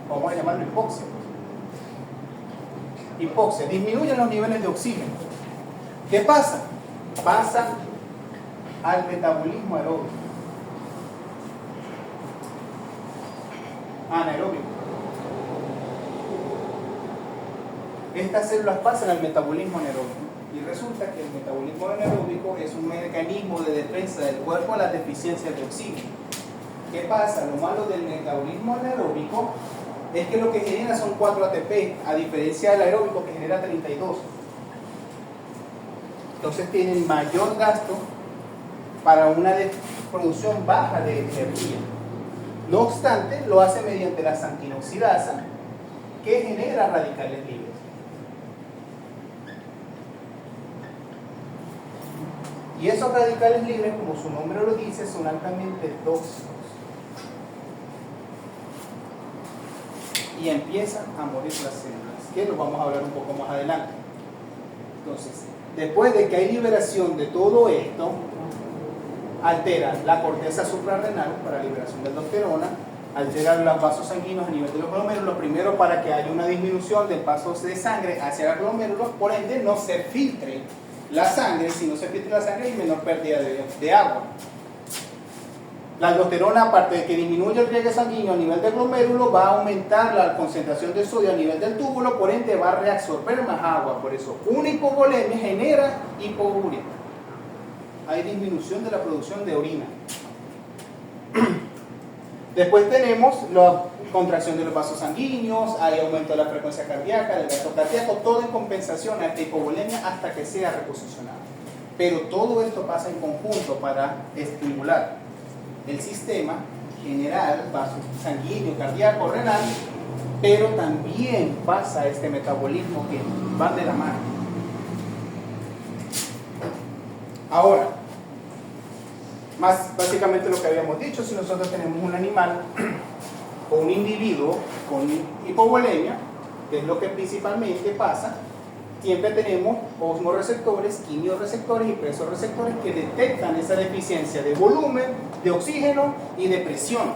vamos a llamarlo hipoxia. Hipoxia, disminuyen los niveles de oxígeno. ¿Qué pasa? Pasa al metabolismo aeróbico. Anaeróbico. Estas células pasan al metabolismo anaeróbico. Y resulta que el metabolismo anaeróbico es un mecanismo de defensa del cuerpo a las deficiencias de oxígeno. ¿Qué pasa? Lo malo del metabolismo anaeróbico es que lo que genera son 4 ATP, a diferencia del aeróbico que genera 32. Entonces tienen mayor gasto para una producción baja de energía. No obstante, lo hace mediante la xantinoxidasa, que genera radicales libres. Y esos radicales libres, como su nombre lo dice, son altamente tóxicos. Y empiezan a morir las células, que lo vamos a hablar un poco más adelante. Entonces, después de que hay liberación de todo esto, alteran la corteza suprarrenal para liberación de aldosterona, alteran los vasos sanguíneos a nivel de los glomérulos, primero para que haya una disminución de pasos de sangre hacia los glomérulos, por ende no se filtre la sangre. Si no se filtra la sangre hay menor pérdida de agua. La aldosterona, aparte de que disminuye el riego sanguíneo a nivel del glomérulo, va a aumentar la concentración de sodio a nivel del túbulo, por ende va a reabsorber más agua. Por eso una hipovolemia genera hipouria. Hay disminución de la producción de orina. Después tenemos la contracción de los vasos sanguíneos, hay aumento de la frecuencia cardíaca, del gasto cardíaco, todo en compensación a esta hipovolemia hasta que sea reposicionada. Pero todo esto pasa en conjunto para estimular el sistema general, vaso sanguíneo, cardíaco, renal, pero también pasa este metabolismo que van de la mano. Ahora, más básicamente lo que habíamos dicho, si nosotros tenemos un animal o un individuo con hipovolemia, que es lo que principalmente pasa, siempre tenemos osmoreceptores, quimioreceptores y presorreceptores que detectan esa deficiencia de volumen, de oxígeno y de presión.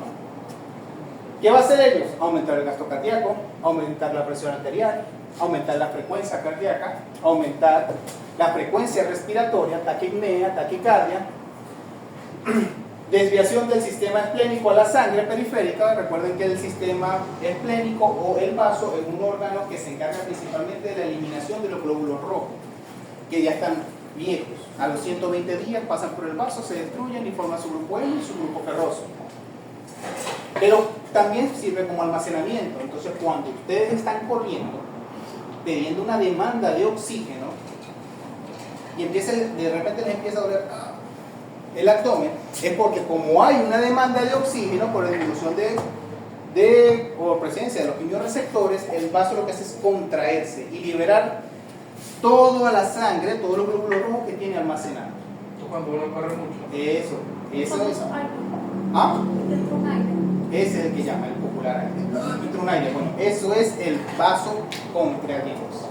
¿Qué va a hacer ellos? Aumentar el gasto cardíaco, aumentar la presión arterial, aumentar la frecuencia cardíaca, aumentar la frecuencia respiratoria, taquipnea, taquicardia, desviación del sistema esplénico a la sangre periférica. Recuerden que el sistema esplénico o el vaso es un órgano que se encarga principalmente de la eliminación de los glóbulos rojos, que ya están viejos. A los 120 días pasan por el vaso, se destruyen y forman su grupo M y su grupo ferroso. Pero también sirve como almacenamiento. Entonces, cuando ustedes están corriendo, teniendo una demanda de oxígeno, y de repente les empieza a doler el abdomen, es porque como hay una demanda de oxígeno por la disminución o presencia de los quimioreceptores, el vaso lo que hace es contraerse y liberar toda la sangre, todos los glóbulos rojos que tiene almacenado. Esto cuando uno corre mucho. Eso. Algo. ¿Ah? Dentro de un aire. Ese es el que llama el popular dentro de un aire. Bueno, eso es el vasoconstrictivos,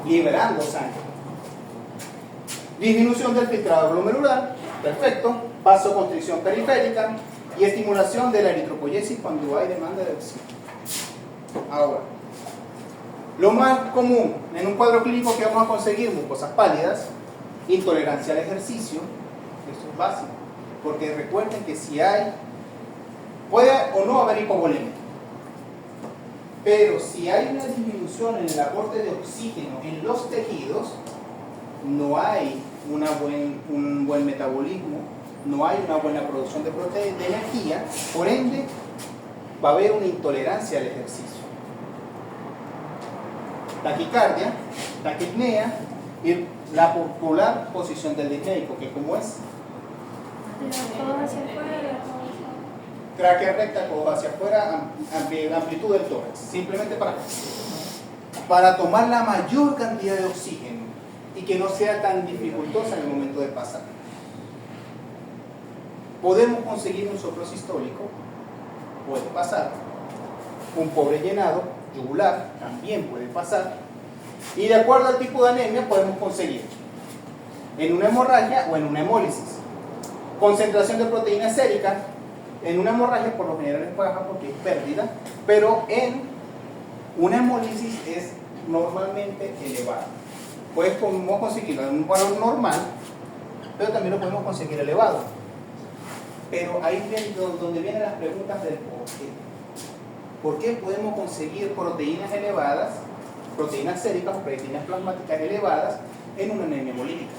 liberando sangre. Disminución del filtrado glomerular, perfecto. Vasoconstricción periférica y estimulación de la eritropoyesis cuando hay demanda de oxígeno. Ahora, lo más común en un cuadro clínico que vamos a conseguir, mucosas pálidas, intolerancia al ejercicio, esto es básico, porque recuerden que si hay, puede o no haber hipovolemia, pero si hay una disminución en el aporte de oxígeno en los tejidos, no hay un buen metabolismo, no hay una buena producción de energía, por ende va a haber una intolerancia al ejercicio. Taquicardia, taquipnea y la popular posición del disneico, que como es Todo hacia afuera, todo hacia afuera. tráquea recta, codo hacia afuera, amplitud del tórax, simplemente para tomar la mayor cantidad de oxígeno y que no sea tan dificultosa en el momento de pasar. Podemos conseguir un soplo sistólico, puede pasar. Un pobre llenado yugular también puede pasar. Y de acuerdo al tipo de anemia podemos conseguir en una hemorragia o en una hemólisis. Concentración de proteína sérica en una hemorragia por lo general es baja porque es pérdida, pero en una hemólisis es normalmente elevada. Pues podemos conseguirlo en un valor normal, pero también lo podemos conseguir elevado. Pero ahí es donde vienen las preguntas del por qué. ¿Por qué podemos conseguir proteínas elevadas, proteínas séricas o proteínas plasmáticas elevadas en una anemia hemolítica?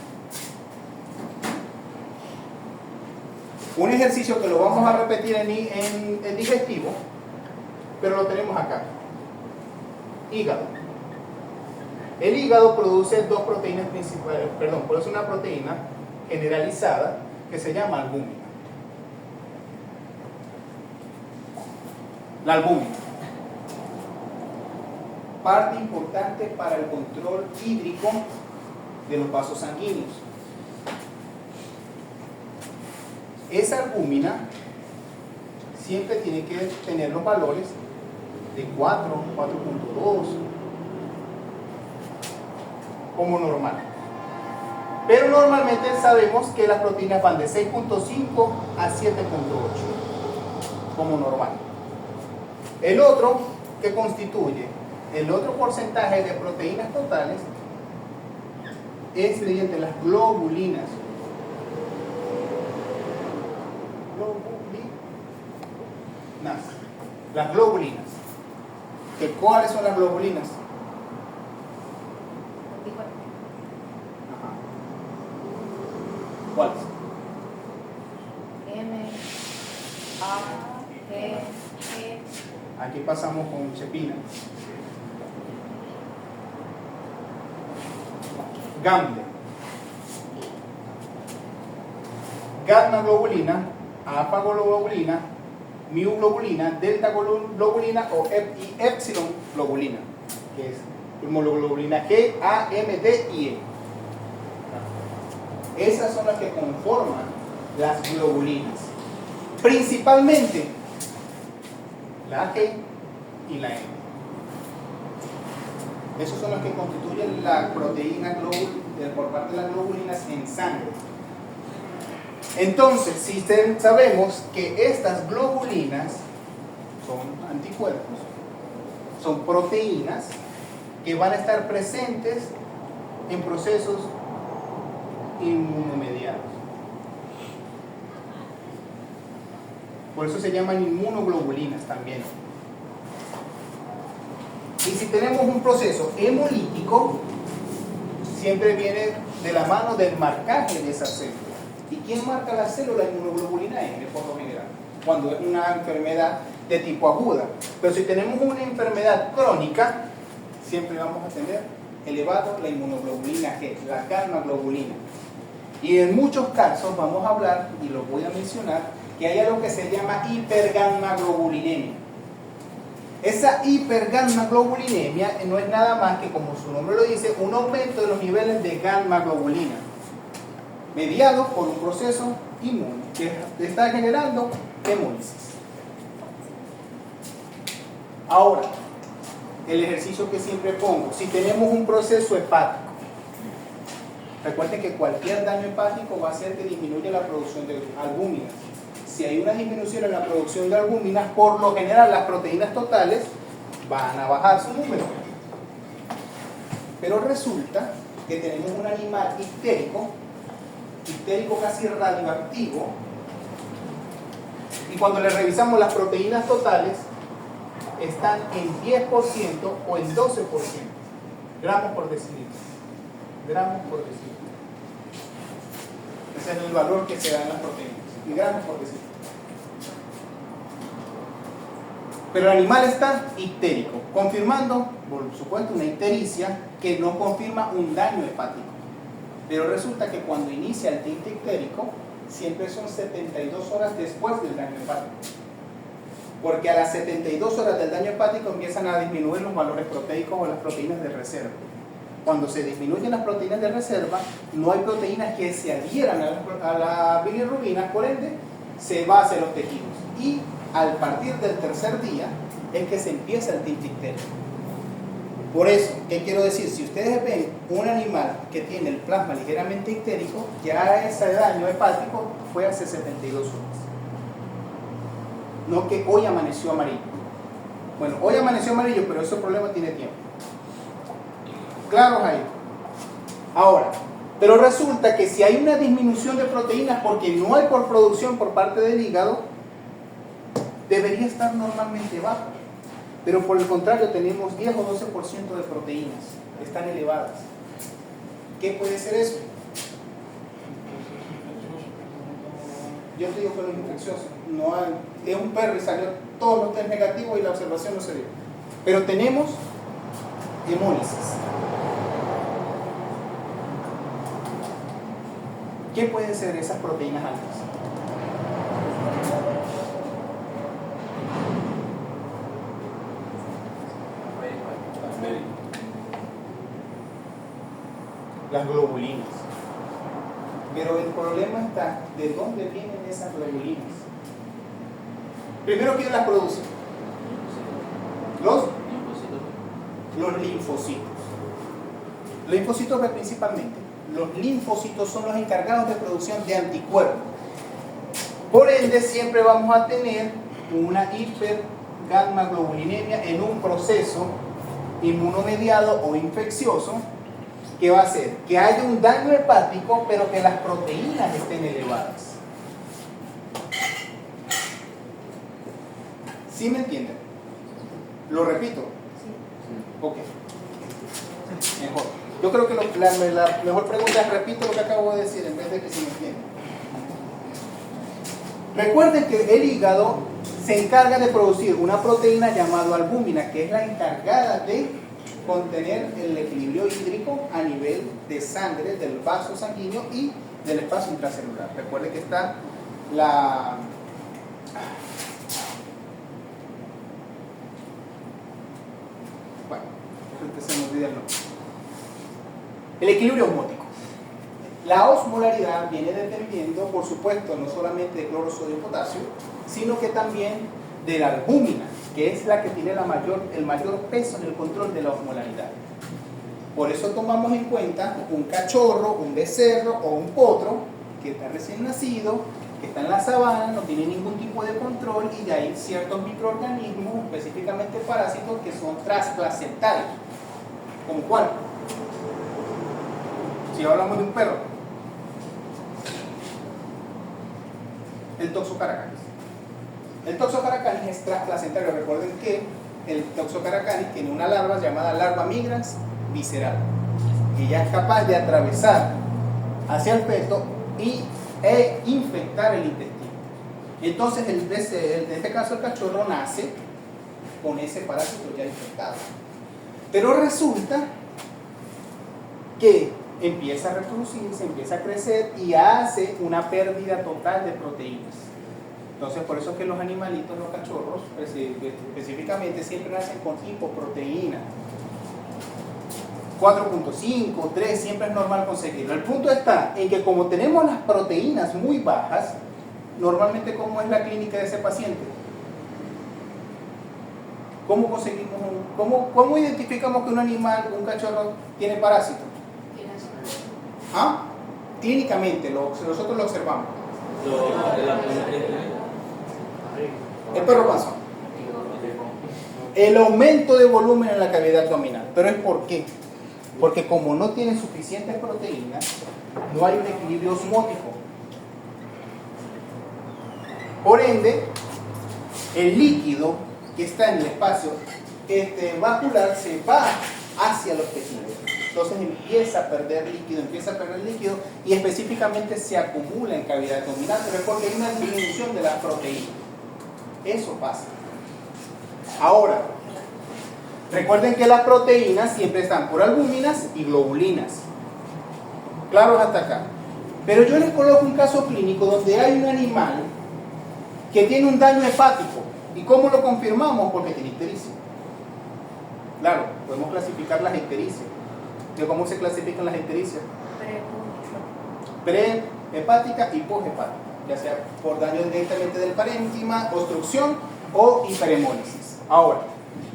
Un ejercicio que lo vamos a repetir en digestivo, pero lo tenemos acá. Hígado. El hígado produce dos proteínas principales, produce una proteína generalizada que se llama albúmina. La albúmina, parte importante para el control hídrico de los vasos sanguíneos. Esa albúmina siempre tiene que tener los valores de 4, 4.2 como normal. Pero normalmente sabemos que las proteínas van de 6.5 a 7.8 como normal. El otro que constituye el otro porcentaje de proteínas totales es mediante las globulinas. Las globulinas. ¿Cuáles son las globulinas? Ajá. ¿Cuáles? M, A, G, G. Aquí pasamos con chepina. Gamma. Gamma globulina, alfa globulina, mu globulina, delta globulina y epsilon globulina, que es hemoglobina G, A, M, D y E. Esas son las que conforman las globulinas. Principalmente la G y la M. Esos son los que constituyen la proteína por parte de las globulinas en sangre. Entonces, si sabemos que estas globulinas son anticuerpos, son proteínas que van a estar presentes en procesos inmunomediados. Por eso se llaman inmunoglobulinas también. Y si tenemos un proceso hemolítico, siempre viene de la mano del marcaje de esa célula. ¿Y quién marca la célula? Inmunoglobulina M, por lo general, cuando es una enfermedad de tipo aguda. Pero si tenemos una enfermedad crónica, siempre vamos a tener elevado la inmunoglobulina G, la gamma globulina. Y en muchos casos vamos a hablar, y lo voy a mencionar, que hay algo que se llama hipergamma globulinemia. Esa hipergamma-globulinemia no es nada más que, como su nombre lo dice, un aumento de los niveles de gamma-globulina, mediado por un proceso inmune que está generando hemólisis. Ahora, el ejercicio que siempre pongo, si tenemos un proceso hepático, recuerden que cualquier daño hepático va a hacer que disminuya la producción de albúminas. Si hay una disminución en la producción de albúminas, por lo general las proteínas totales van a bajar su número. Pero resulta que tenemos un animal histérico casi radioactivo, y cuando le revisamos las proteínas totales, están en 10% o en 12%, gramos por decilitro. Gramos por decilitro. Ese es el valor que se da en las proteínas, y gramos por decilitro. Pero el animal está histérico, confirmando, por supuesto, una ictericia que no confirma un daño hepático. Pero resulta que cuando inicia el tinte ictérico, siempre son 72 horas después del daño hepático. Porque a las 72 horas del daño hepático empiezan a disminuir los valores proteicos o las proteínas de reserva. Cuando se disminuyen las proteínas de reserva, no hay proteínas que se adhieran a la bilirrubina, por ende, se va hacia los tejidos. Y al partir del tercer día es que se empieza el tinte ictérico. Por eso, ¿qué quiero decir? Si ustedes ven un animal que tiene el plasma ligeramente ictérico, ya ese daño hepático fue hace 72 horas. No que hoy amaneció amarillo. Bueno, hoy amaneció amarillo, pero ese problema tiene tiempo. Claro, ahí. Ahora, pero resulta que si hay una disminución de proteínas porque no hay por producción por parte del hígado, debería estar normalmente bajo. Pero por el contrario tenemos 10 o 12% de proteínas, están elevadas. ¿Qué puede ser eso? Yo te digo que no es infeccioso, no hay, es un perro y salió todos los test negativos y la observación no se dio. Pero tenemos hemólisis. ¿Qué pueden ser esas proteínas altas? Las globulinas. Pero el problema está de dónde vienen esas globulinas. Primero, ¿quién las produce? Los linfocitos. Los linfocitos principalmente. Los linfocitos son los encargados de producción de anticuerpos. Por ende, siempre vamos a tener una hipergamma-globulinemia en un proceso inmunomediado o infeccioso, que va a hacer que haya un daño hepático, pero que las proteínas estén elevadas. ¿Sí me entienden? ¿Lo repito? Sí. Ok. Mejor. Yo creo que la mejor pregunta es: repito lo que acabo de decir en vez de que se me entienda. Recuerden que el hígado se encarga de producir una proteína llamada albúmina, que es la encargada de contener el equilibrio hídrico a nivel de sangre, del vaso sanguíneo y del espacio intracelular. Recuerden que está la... Bueno, se me olvida el nombre. El equilibrio osmótico. La osmolaridad viene dependiendo, por supuesto, no solamente de cloro, sodio y potasio, sino que también de la albúmina, que es la que tiene el mayor peso en el control de la osmolaridad. Por eso tomamos en cuenta un cachorro, un becerro o un potro que está recién nacido, que está en la sabana, no tiene ningún tipo de control, y de ahí ciertos microorganismos, específicamente parásitos, que son transplacentarios. ¿Como cuál? Si hablamos de un perro, el Toxocaracanis. El Toxocaracanis es transplacentario. Recuerden que el Toxocaracanis tiene una larva llamada larva migrans visceral, que ya es capaz de atravesar hacia el feto e infectar el intestino. Entonces, en este caso, el cachorro nace con ese parásito ya infectado. Pero resulta que empieza a reproducirse, empieza a crecer y hace una pérdida total de proteínas. Entonces, por eso es que los animalitos, los cachorros, específicamente, siempre nacen con hipoproteína. 4.5, 3, siempre es normal conseguirlo. El punto está en que como tenemos las proteínas muy bajas, normalmente, ¿cómo es la clínica de ese paciente? ¿Cómo conseguimos cómo identificamos que un animal, un cachorro, tiene parásitos? ¿Ah? Clínicamente, nosotros lo observamos. El perro panzón. El aumento de volumen en la cavidad abdominal. ¿Pero es por qué? Porque como no tiene suficientes proteínas, no hay un equilibrio osmótico. Por ende, el líquido que está en el espacio vascular se va hacia los tejidos. Entonces empieza a perder líquido y específicamente se acumula en cavidad abdominal, pero es porque hay una disminución de las proteínas. Eso pasa. Ahora, recuerden que las proteínas siempre están por albúminas y globulinas. Claro hasta acá. Pero yo les coloco un caso clínico donde hay un animal que tiene un daño hepático. ¿Y cómo lo confirmamos? Porque tiene ictericia. Claro, podemos clasificar las ictericias. ¿Cómo se clasifican las ictericias? Prehepática y poshepática, ya sea por daño directamente del parénquima, obstrucción o hiperhemólisis. Ahora,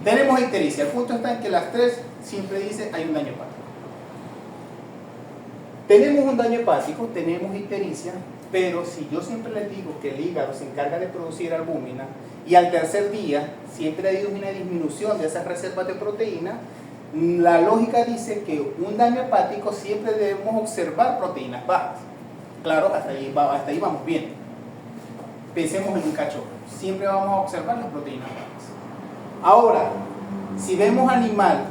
tenemos ictericia. El punto está en que las tres siempre dice hay un daño hepático. Tenemos un daño hepático, tenemos ictericia, pero si yo siempre les digo que el hígado se encarga de producir albúmina y al tercer día siempre hay una disminución de esas reservas de proteína, la lógica dice que un daño hepático siempre debemos observar proteínas bajas. Claro, hasta ahí vamos bien. Pensemos en un cachorro. Siempre vamos a observar las proteínas bajas. Ahora, si vemos animal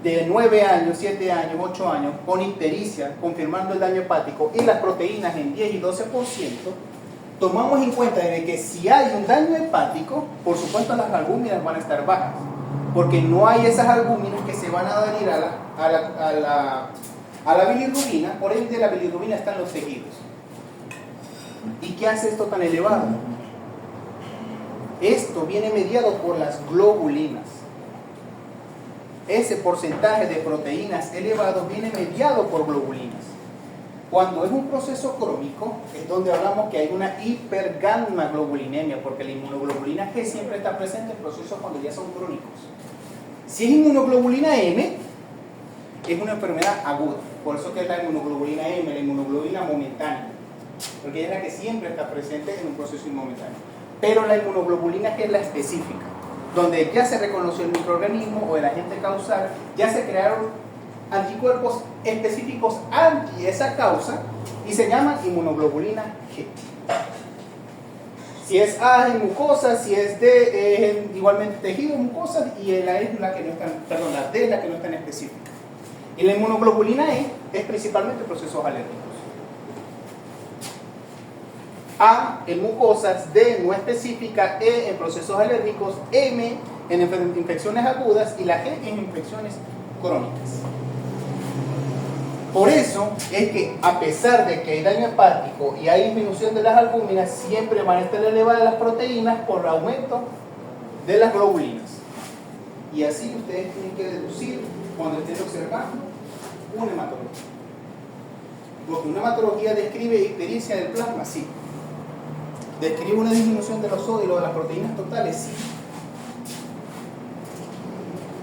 de 9 años, 7 años, 8 años con ictericia, confirmando el daño hepático y las proteínas en 10 y 12%, tomamos en cuenta de que si hay un daño hepático, por supuesto las albúminas van a estar bajas, porque no hay esas albúminas que se van a adherir a la bilirrubina, por ende la bilirrubina está en los tejidos. ¿Y qué hace esto tan elevado? Esto viene mediado por las globulinas. Ese porcentaje de proteínas elevados viene mediado por globulinas. Cuando es un proceso crónico, es donde hablamos que hay una hipergamma-globulinemia, porque la inmunoglobulina G siempre está presente en procesos cuando ya son crónicos. Si es inmunoglobulina M, es una enfermedad aguda. Por eso que es la inmunoglobulina M, la inmunoglobulina momentánea, porque es la que siempre está presente en un proceso momentáneo. Pero la inmunoglobulina G es la específica, donde ya se reconoció el microorganismo o el agente causal, ya se crearon anticuerpos específicos anti esa causa y se llaman inmunoglobulina G. Si es A en mucosa, si es D es igualmente tejido mucosa y la E es la que no está, perdón, la D es la que no está en específica. Y la inmunoglobulina E es principalmente procesos alérgicos. A en mucosas, D no específica, E en procesos alérgicos, M en infecciones agudas y la G en infecciones crónicas. Por eso es que a pesar de que hay daño hepático y hay disminución de las albúminas, siempre van a estar elevadas las proteínas por el aumento de las globulinas. Y así ustedes tienen que deducir cuando estén observando una hematología. Porque una hematología describe ictericia del plasma, sí. ¿Describe una disminución de los sólidos, de las proteínas totales? Sí.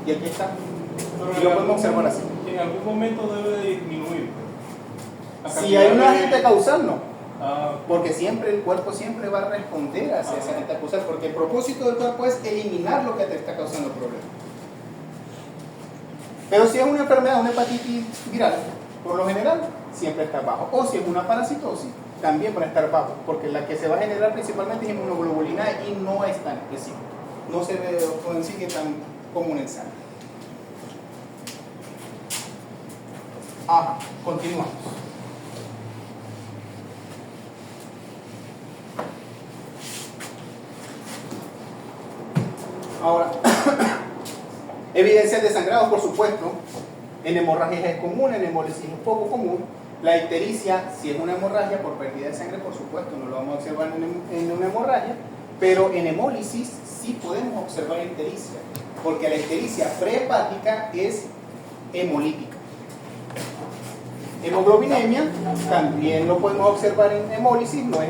Y aquí está. Y lo podemos observar así. En algún momento debe de disminuir. Si hay un agente causal, no. Porque siempre el cuerpo siempre va a responder hacia ese agente causal, porque el propósito del cuerpo es eliminar lo que te está causando problemas. Pero si es una enfermedad, una hepatitis viral, por lo general siempre está bajo. O si es una parasitosis, también van a estar bajo, porque la que se va a generar principalmente es inmunoglobulina y no es tan específica. No se consigue tan común en sangre. Continuamos. Ahora, evidencias de sangrado, por supuesto. En hemorragias es común, en hemólisis es poco común. La ictericia, si es una hemorragia por pérdida de sangre, por supuesto, no lo vamos a observar en una hemorragia, pero en hemólisis sí podemos observar ictericia, porque la ictericia prehepática es hemolítica. Hemoglobinemia también lo podemos observar en hemólisis, no es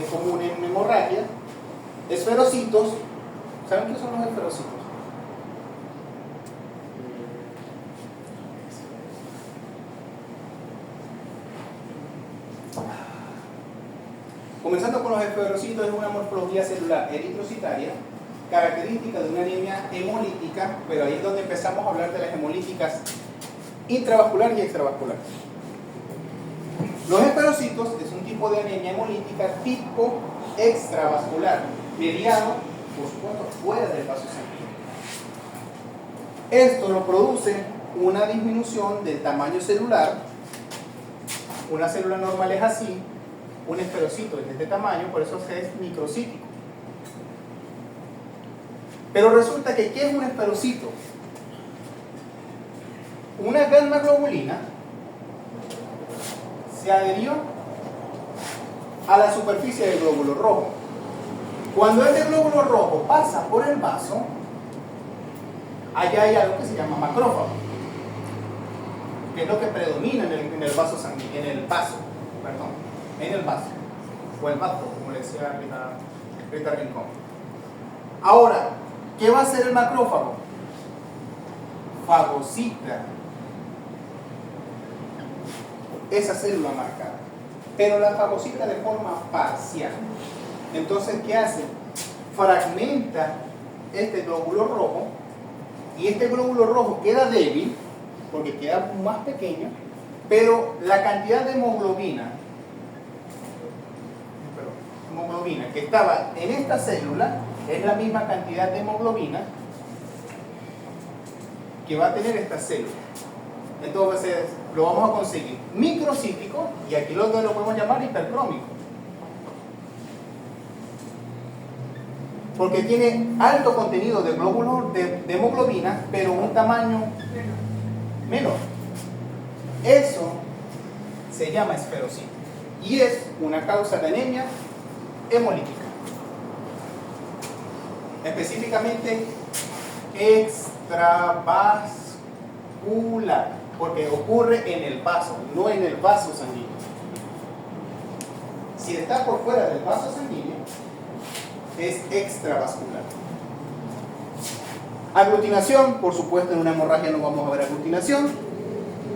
común en hemorragia. Esferocitos, ¿saben qué son los esferocitos? Comenzando con los esferocitos, es una morfología celular eritrocitaria, característica de una anemia hemolítica, pero ahí es donde empezamos a hablar de las hemolíticas intravasculares y extravasculares. Los esferocitos es un tipo de anemia hemolítica tipo extravascular, mediado, por supuesto, fuera del vaso sanguíneo. Esto lo produce una disminución del tamaño celular. Una célula normal es así, un esferocito es de este tamaño, por eso es microcítico. Pero resulta que ¿qué es un esferocito? Una gamma globulina se adherió a la superficie del glóbulo rojo. Cuando este glóbulo rojo pasa por el vaso, allá hay algo que se llama macrófago, que es lo que predomina en el vaso sanguíneo, en el vaso, o el vaso, como le decía Rita Rincón. Ahora, ¿qué va a hacer el macrófago? Fagocita esa célula marcada, pero la fagocita de forma parcial. Entonces, ¿qué hace? Fragmenta este glóbulo rojo, y este glóbulo rojo queda débil porque queda más pequeño, pero la cantidad de hemoglobina que estaba en esta célula es la misma cantidad de hemoglobina que va a tener esta célula. Entonces lo vamos a conseguir microcítico, y aquí lo podemos llamar hipercrómico, porque tiene alto contenido de glóbulos de hemoglobina, pero un tamaño menor. Eso se llama esferocito y es una causa de anemia hemolítica, específicamente extravascular, porque ocurre en el vaso, no en el vaso sanguíneo. Si está por fuera del vaso sanguíneo, es extravascular. Aglutinación, por supuesto, en una hemorragia no vamos a ver aglutinación.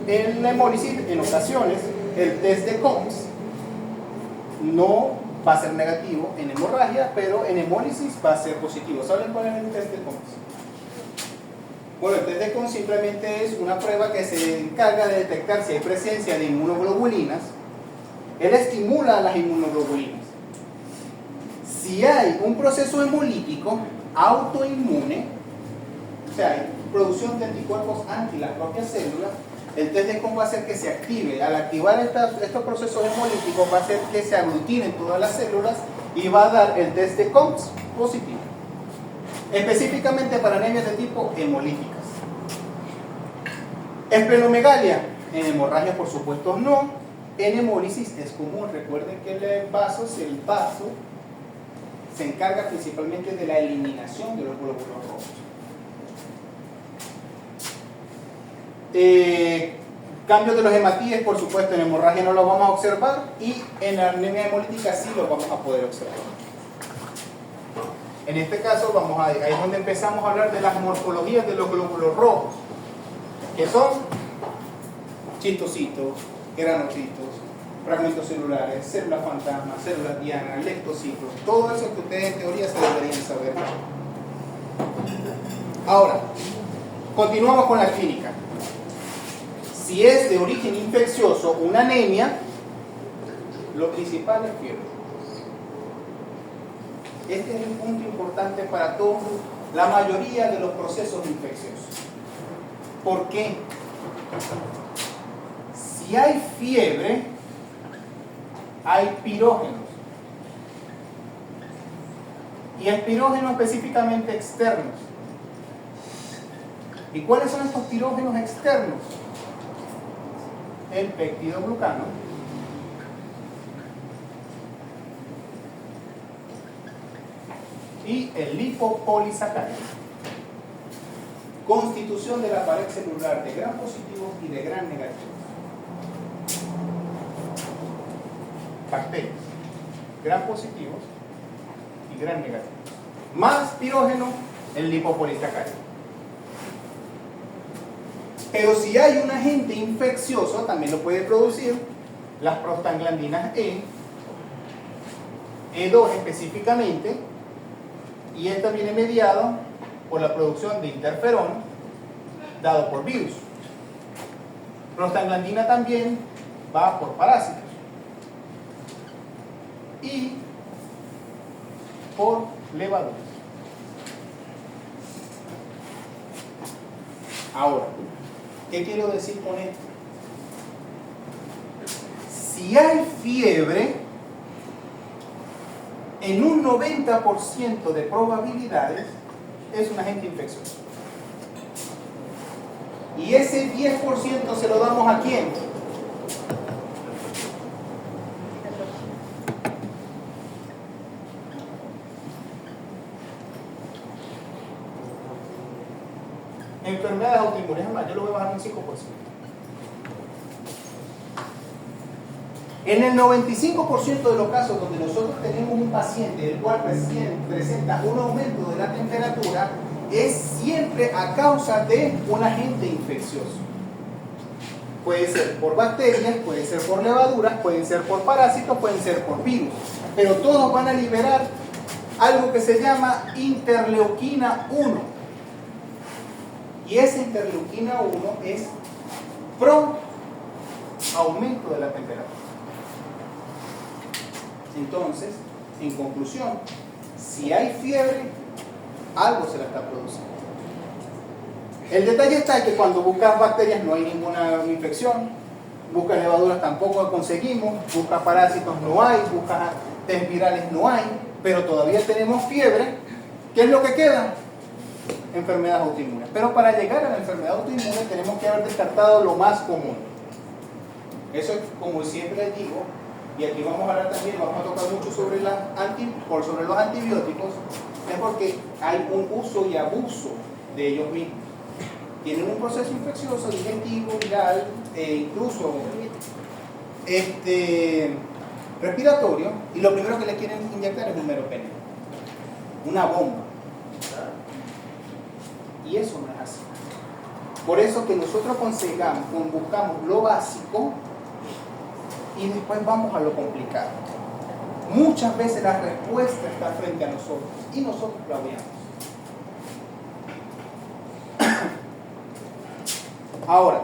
En la hemólisis, en ocasiones, el test de Coombs no va a ser negativo en hemorragia, pero en hemólisis va a ser positivo. ¿Saben cuál es el test de Coombs? Bueno, el test de Coombs simplemente es una prueba que se encarga de detectar si hay presencia de inmunoglobulinas. Él estimula las inmunoglobulinas. Si hay un proceso hemolítico autoinmune, o sea, hay producción de anticuerpos anti las propias células, el test de Coombs va a hacer que se active. Al activar estos procesos hemolíticos va a hacer que se aglutinen todas las células y va a dar el test de Coombs positivo, específicamente para anemias de tipo hemolíticas. Esplenomegalia, en hemorragia por supuesto no, en hemólisis es común. Recuerden que el vaso se encarga principalmente de la eliminación de los glóbulos rojos. Cambios de los hematíes, por supuesto, en hemorragia no lo vamos a observar, y en la anemia hemolítica sí lo vamos a poder observar. En este caso, ahí es donde empezamos a hablar de las morfologías de los glóbulos rojos, que son chistocitos, granocitos, fragmentos celulares, células fantasma, células dianas, lectocitos, todo eso que ustedes en teoría se deberían saber. Ahora, continuamos con la clínica. Si es de origen infeccioso, una anemia, lo principal es fiebre. Este es un punto importante para la mayoría de los procesos infecciosos. ¿Por qué? Si hay fiebre, hay pirógenos. Y el pirógeno específicamente externos. ¿Y cuáles son estos pirógenos externos? el peptidoglucano, y el lipopolisacárido. Constitución de la pared celular de gram positivos y de gram negativos. Bacterias, gram positivos y gram negativos. Más pirógeno, el lipopolisacárido. Pero si hay un agente infeccioso, también lo puede producir las prostaglandinas E2 específicamente, y esta viene mediado por la producción de interferón dado por virus. Prostaglandina también va por parásitos y por levaduras. Ahora, ¿qué quiero decir con esto? Si hay fiebre, en un 90% de probabilidades es un agente infeccioso. Y ese 10% se lo damos ¿a quién? Enfermedades autoinmunes, más, yo lo voy a bajar un 5%. En el 95% de los casos donde nosotros tenemos un paciente el cual presenta un aumento de la temperatura, es siempre a causa de un agente infeccioso. Puede ser por bacterias, puede ser por levaduras, pueden ser por parásitos, pueden ser por virus. Pero todos van a liberar algo que se llama interleuquina 1. Y esa interleuquina 1 es pro aumento de la temperatura. Entonces, en conclusión, si hay fiebre, algo se la está produciendo. El detalle está en que cuando buscas bacterias no hay ninguna infección, buscas levaduras tampoco conseguimos, buscas parásitos no hay, buscas test virales no hay, pero todavía tenemos fiebre. ¿Qué es lo que queda? Enfermedades autoinmunes. Pero para llegar a la enfermedad autoinmune tenemos que haber descartado lo más común. Eso es como siempre les digo. Y aquí vamos a hablar también, vamos a tocar mucho sobre, sobre los antibióticos, es porque hay un uso y abuso de ellos mismos. Tienen un proceso infeccioso, digestivo, viral, e incluso respiratorio, y lo primero que le quieren inyectar es un meropenio, una bomba. Y eso no es así. Por eso que nosotros buscamos lo básico, y después vamos a lo complicado. Muchas veces la respuesta está frente a nosotros y nosotros la veamos. Ahora,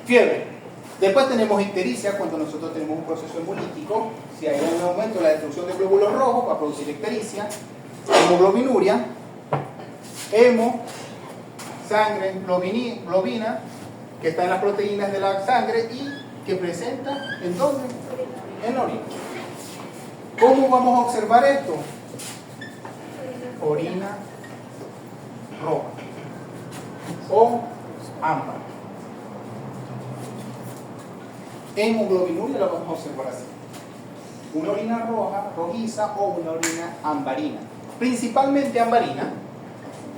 fiebre. Después tenemos ictericia cuando nosotros tenemos un proceso hemolítico. Si hay un aumento de la destrucción de glóbulos rojos va a producir ictericia, hemoglobinuria, sangre, globina, que está en las proteínas de la sangre y que presenta, ¿en dónde? En la orina. ¿Cómo vamos a observar esto? Orina roja o ámbar. Hemoglobinuria la vamos a observar así. Una orina roja, rojiza o una orina ambarina. Principalmente ambarina,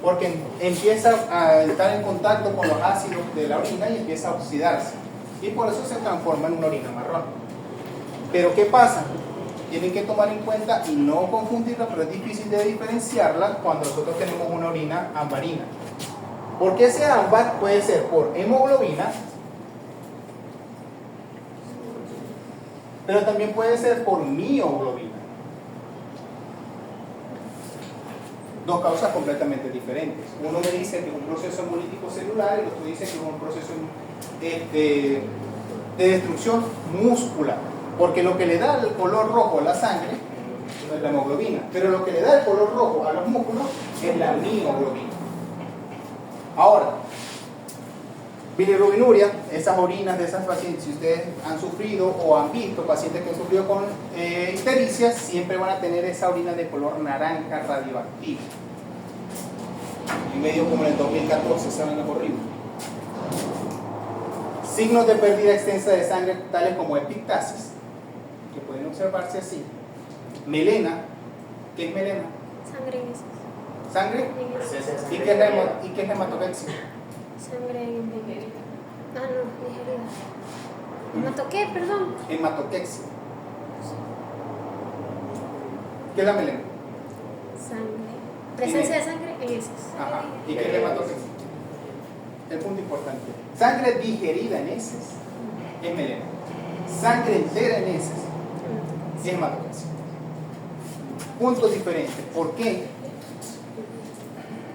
porque empieza a estar en contacto con los ácidos de la orina y empieza a oxidarse. Y por eso se transforma en una orina marrón. Pero ¿qué pasa? Tienen que tomar en cuenta y no confundirla, pero es difícil de diferenciarla cuando nosotros tenemos una orina ambarina. Porque ese ámbar puede ser por hemoglobina, pero también puede ser por mioglobina. Dos causas completamente diferentes. Uno me dice que es un proceso hemolítico celular y el otro dice que es un proceso de destrucción muscular. Porque lo que le da el color rojo a la sangre es la hemoglobina, pero lo que le da el color rojo a los músculos es la mioglobina. Ahora, bilirrubinuria, esas orinas de esas pacientes, si ustedes han sufrido o han visto pacientes que han sufrido con ictericia, siempre van a tener esa orina de color naranja radioactiva. en medio como en el 2014, saben, es horrible. Signos de pérdida extensa de sangre tales como epictasis, que pueden observarse así. Melena, ¿qué es melena? Sangre en heces. ¿Sangre? En heces. ¿Y qué es hematopexia? Sangre en digerida. Ah, no, digerida. ¿Hemato qué? Perdón. Hematoquexia. ¿Qué es la melena? Sangre. Presencia de sangre en heces. Ajá. ¿Y qué es la hematoquexia? El punto importante. Sangre digerida en heces es melena. Sangre entera en heces es hematoquexia. Puntos diferentes. ¿Por qué?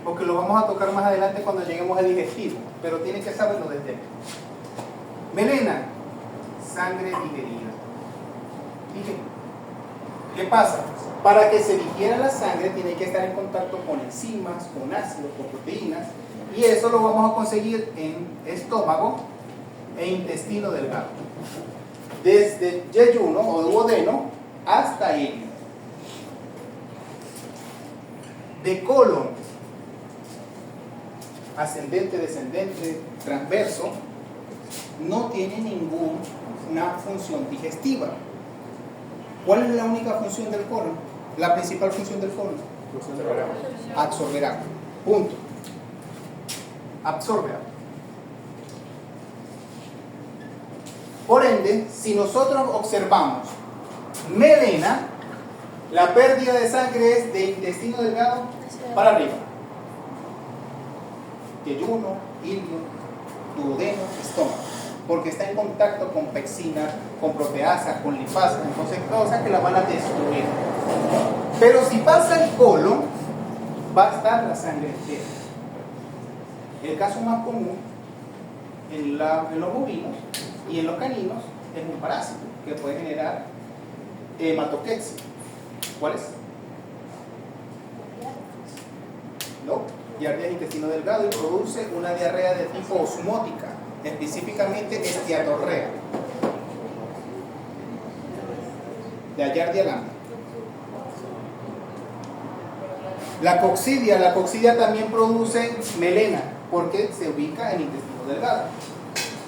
Porque lo vamos a tocar más adelante cuando lleguemos al digestivo, pero tienen que saberlo desde aquí. Melena, sangre digerida. ¿Qué pasa? Para que se digiera la sangre tiene que estar en contacto con enzimas, con ácidos, con proteínas, y eso lo vamos a conseguir en estómago e intestino delgado. Desde yeyuno o duodeno hasta ilio. De colon, ascendente, descendente, transverso, no tiene ninguna función digestiva. ¿Cuál es la única función del colon? La principal función del colon. Absorber agua. Punto. Absorbe agua. Por ende, si nosotros observamos melena, la pérdida de sangre es de intestino delgado para arriba. Yeyuno, ilio, duodeno, estómago. Porque está en contacto con pectina, con proteasa, con lipasa, entonces cosas que la van a destruir. Pero si pasa el colon, va a estar la sangre entera. El caso más común en los bovinos y en los caninos es un parásito que puede generar hematoquexia. ¿Cuál es? No, giardia intestino delgado, y produce una diarrea de tipo osmótica, específicamente estiatorrea. De giardia lambda. La coccidia también produce melena porque se ubica en intestino delgado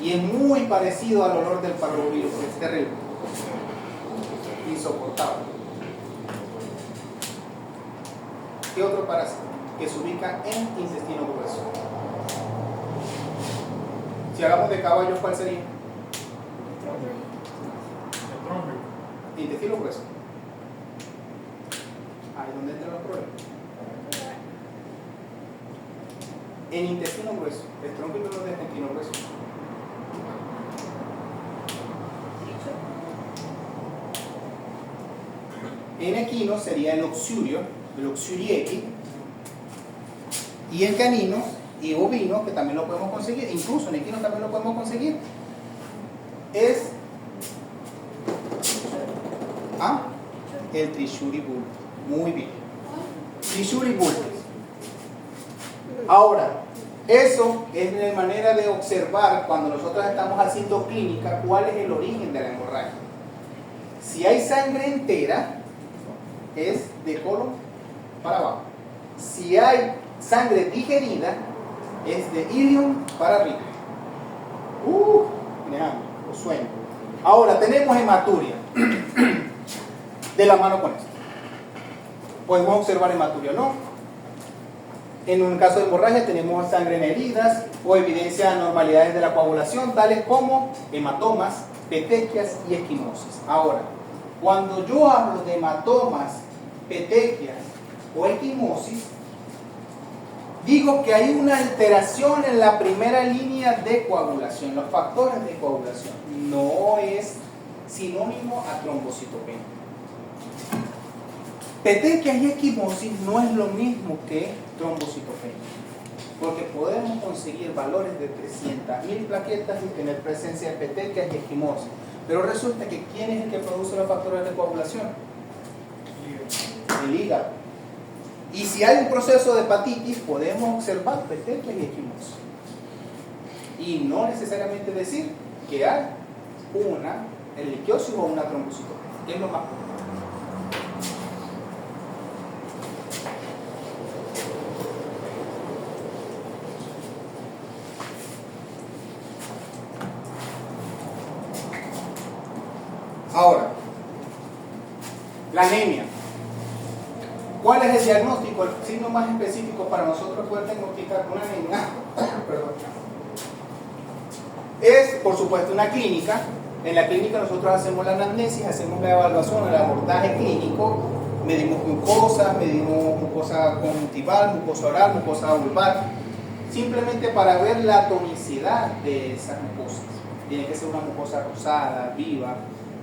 y es muy parecido al olor del parvovirus, es terrible, insoportable. ¿Qué otro parásito? Que se ubica en intestino grueso. Si hablamos de caballos, ¿cuál sería? Intestino grueso. Ahí es donde entran los problemas. En intestino grueso, el tronco y dolor de intestino grueso. En equino sería el oxurio, el oxuriequi, y en caninos y bovinos, que también lo podemos conseguir, incluso en equinos también lo podemos conseguir, es el trichuribulbus. Muy bien. Trichuribulbus. Ahora, eso es una manera de observar cuando nosotros estamos haciendo clínica cuál es el origen de la hemorragia. Si hay sangre entera, es de colon para abajo. Si hay sangre digerida, es de ilium para arriba. Me hambre, o sueño. Ahora tenemos hematuria. De la mano con esto. Podemos observar hematuria o no. En un caso de hemorragia tenemos sangre en heridas o evidencia de anormalidades de la coagulación, tales como hematomas, petequias y esquimosis. Ahora, cuando yo hablo de hematomas, petequias o esquimosis, digo que hay una alteración en la primera línea de coagulación, los factores de coagulación. No es sinónimo a trombocitopenia. Petequias y esquimosis no es lo mismo que trombocitopenia, porque podemos conseguir valores de 300.000 plaquetas y tener presencia de petequias y esquimosis. Pero resulta que ¿quién es el que produce los factores de coagulación? El hígado. Y si hay un proceso de hepatitis, podemos observar petequias y esquimosis. Y no necesariamente decir que hay una heliquiosis o una trombocitopenia, que es lo más común. La anemia. ¿Cuál es el diagnóstico, el signo más específico para nosotros poder diagnosticar una anemia? Perdón. Es, por supuesto, una clínica. En la clínica nosotros hacemos la anamnesis, hacemos la evaluación, el abordaje clínico, medimos mucosa conjuntival, mucosa oral, mucosa vulvar, simplemente para ver la tonicidad de esas mucosas. Tiene que ser una mucosa rosada, viva,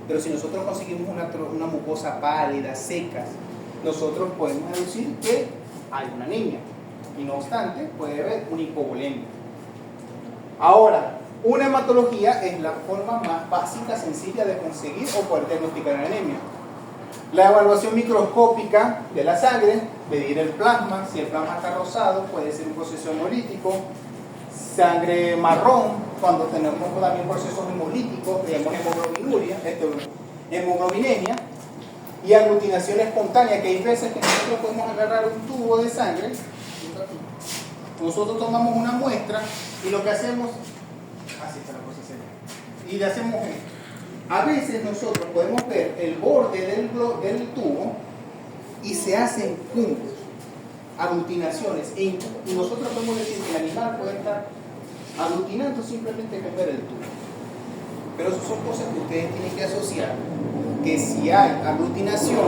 pero si nosotros conseguimos una mucosa pálida, seca, nosotros podemos deducir que hay una anemia, y no obstante puede haber una hipovolemia. Ahora, una hematología es la forma más básica, sencilla de conseguir o poder diagnosticar una anemia. La evaluación microscópica de la sangre, medir el plasma, si el plasma está rosado puede ser un proceso hemolítico. Sangre marrón, cuando tenemos también procesos hemolíticos, tenemos hemoglobinemia y aglutinación espontánea, que hay veces que nosotros podemos agarrar un tubo de sangre, nosotros tomamos una muestra y lo que hacemos, así está la cosa seria, y le hacemos esto. A veces nosotros podemos ver el borde del tubo y se hacen puntos, aglutinaciones, y nosotros podemos decir que el animal puede estar aglutinando simplemente con ver el tubo. Pero eso son cosas que ustedes tienen que asociar, que si hay aglutinación,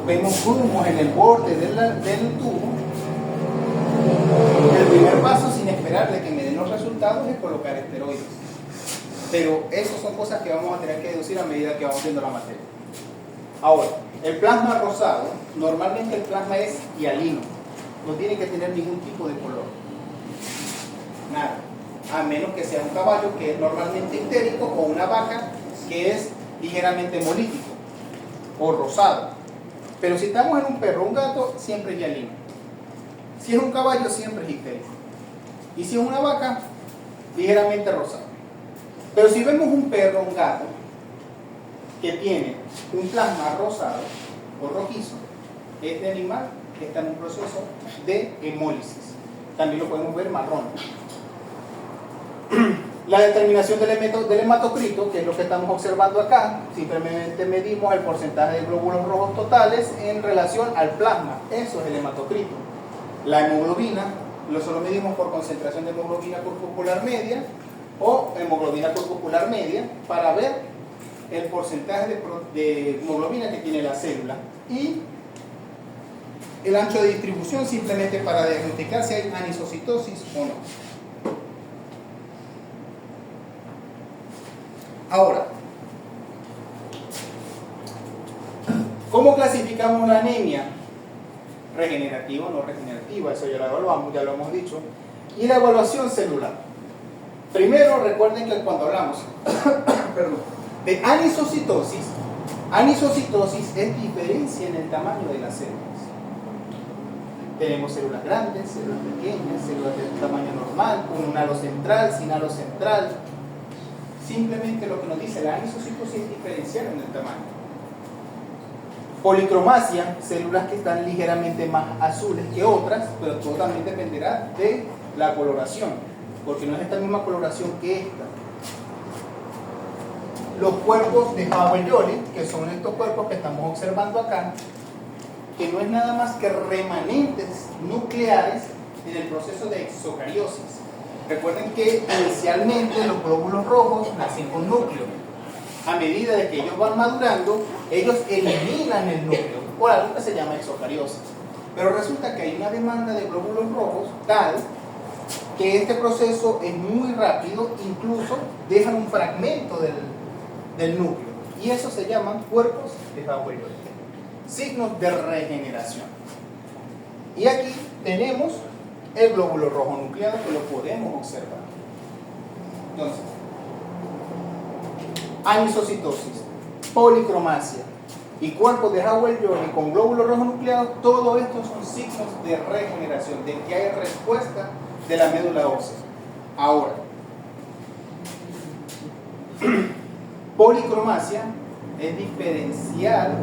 vemos grumos en el borde del tubo. El primer paso, sin esperarle que me den los resultados, es colocar esteroides. Pero esas son cosas que vamos a tener que deducir a medida que vamos viendo la materia. Ahora, el plasma rosado, normalmente el plasma es hialino, no tiene que tener ningún tipo de color, nada, a menos que sea un caballo que es normalmente ictérico o una vaca que es ligeramente hemolítico o rosado. Pero si estamos en un perro o un gato, siempre es hialino. Si es un caballo, siempre es ictérico. Y si es una vaca, ligeramente rosado. Pero si vemos un perro o un gato que tiene un plasma rosado o rojizo, este animal está en un proceso de hemólisis. También lo podemos ver marrón. La determinación del hematocrito, que es lo que estamos observando acá, simplemente medimos el porcentaje de glóbulos rojos totales en relación al plasma. Eso es el hematocrito. La hemoglobina, lo solo medimos por concentración de hemoglobina corpuscular media o hemoglobina corpuscular media para ver el porcentaje de hemoglobina que tiene la célula y el ancho de distribución simplemente para diagnosticar si hay anisocitosis o no. Ahora, ¿cómo clasificamos la anemia? Regenerativa o no regenerativa, eso ya lo evaluamos, ya lo hemos dicho. Y la evaluación celular. Primero, recuerden que cuando hablamos de anisocitosis, anisocitosis es diferencia en el tamaño de las células. Tenemos células grandes, células pequeñas, células de tamaño normal, con un halo central, sin halo central. Simplemente lo que nos dice la anisocitosis es diferencial en el tamaño. Policromasia, células que están ligeramente más azules que otras, pero todo también dependerá de la coloración, porque no es esta misma coloración que esta. Los cuerpos de Haber-Yoli, que son estos cuerpos que estamos observando acá, que no es nada más que remanentes nucleares en el proceso de exocariosis. Recuerden que inicialmente los glóbulos rojos nacen con núcleo. A medida de que ellos van madurando, ellos eliminan el núcleo, por algo que se llama exocariosis. Pero resulta que hay una demanda de glóbulos rojos tal que este proceso es muy rápido, incluso dejan un fragmento del núcleo. Y eso se llaman cuerpos de Haber-Yoli, signos de regeneración. Y aquí tenemos el glóbulo rojo nucleado que lo podemos observar. Entonces, anisocitosis, policromasia y cuerpos de Haber-Yoli con glóbulos rojos nucleados, todo esto son signos de regeneración, de que hay respuesta de la médula ósea. Ahora, policromasia es diferencial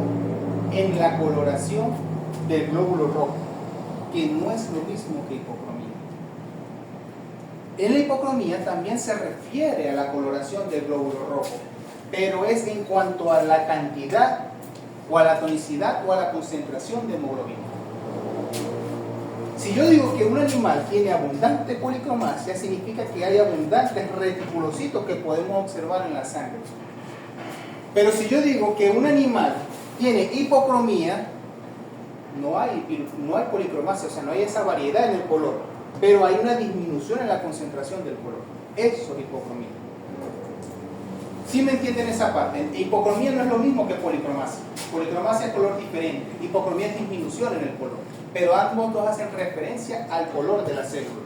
en la coloración del glóbulo rojo, que no es lo mismo que hipocromía. En la hipocromía también se refiere a la coloración del glóbulo rojo, pero es en cuanto a la cantidad o a la tonicidad o a la concentración de hemoglobina. Si yo digo que un animal tiene abundante policromasia, significa que hay abundantes reticulocitos que podemos observar en la sangre. Pero si yo digo que un animal tiene hipocromía, no hay policromasia, o sea, no hay esa variedad en el color, pero hay una disminución en la concentración del color. Eso es hipocromía. ¿Sí me entienden esa parte? Hipocromía no es lo mismo que policromasia. Policromasia es color diferente, hipocromía es disminución en el color, pero ambos dos hacen referencia al color de la célula.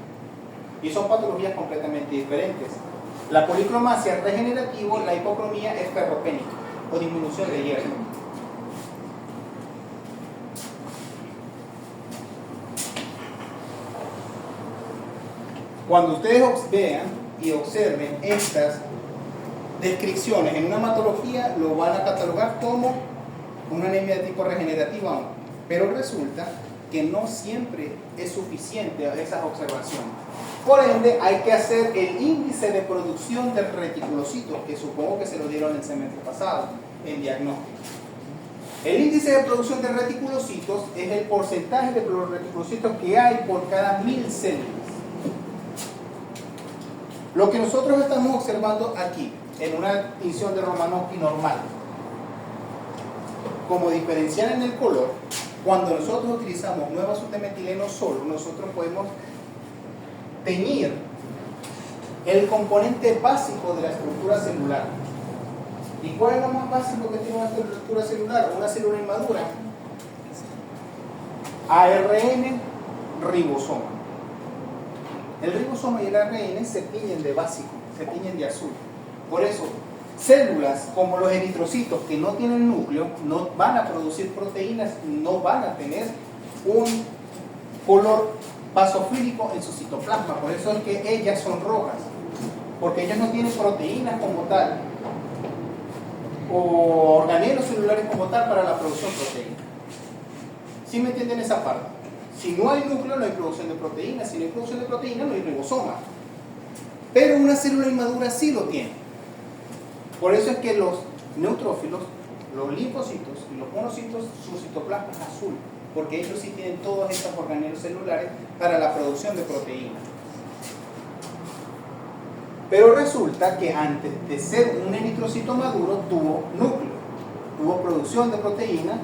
Y son patologías completamente diferentes. La policromasia es regenerativo, la hipocromía es ferropénica o disminución de hierro. Cuando ustedes vean y observen estas descripciones en una hematología, lo van a catalogar como una anemia de tipo regenerativo aún. Pero resulta que no siempre es suficiente esas observaciones. Por ende, hay que hacer el índice de producción del reticulocito, que supongo que se lo dieron el semestre pasado en diagnóstico. El índice de producción de reticulocitos es el porcentaje de los reticulocitos que hay por cada 1000 células. Lo que nosotros estamos observando aquí, en una tinción de Romanowsky normal, como diferencial en el color, cuando nosotros utilizamos 9-azultemetileno solo, nosotros podemos teñir el componente básico de la estructura celular. ¿Y cuál es lo más básico que tiene una estructura celular? Una célula inmadura. ARN, ribosoma. El ribosoma y el ARN se tiñen de básico, se tiñen de azul. Por eso, células como los eritrocitos que no tienen núcleo no van a producir proteínas, no van a tener un color basofílico en su citoplasma. Por eso es que ellas son rojas, porque ellas no tienen proteínas como tal o organelos celulares como tal para la producción proteína. ¿Sí me entienden esa parte? Si no hay núcleo, no hay producción de proteínas. Si no hay producción de proteínas, no hay ribosoma. Pero una célula inmadura sí lo tiene. Por eso es que los neutrófilos, los linfocitos y los monocitos, su citoplasma es azul, porque ellos sí tienen todos estos organelos celulares para la producción de proteínas. Pero resulta que antes de ser un eritrocito maduro, tuvo núcleo, tuvo producción de proteína.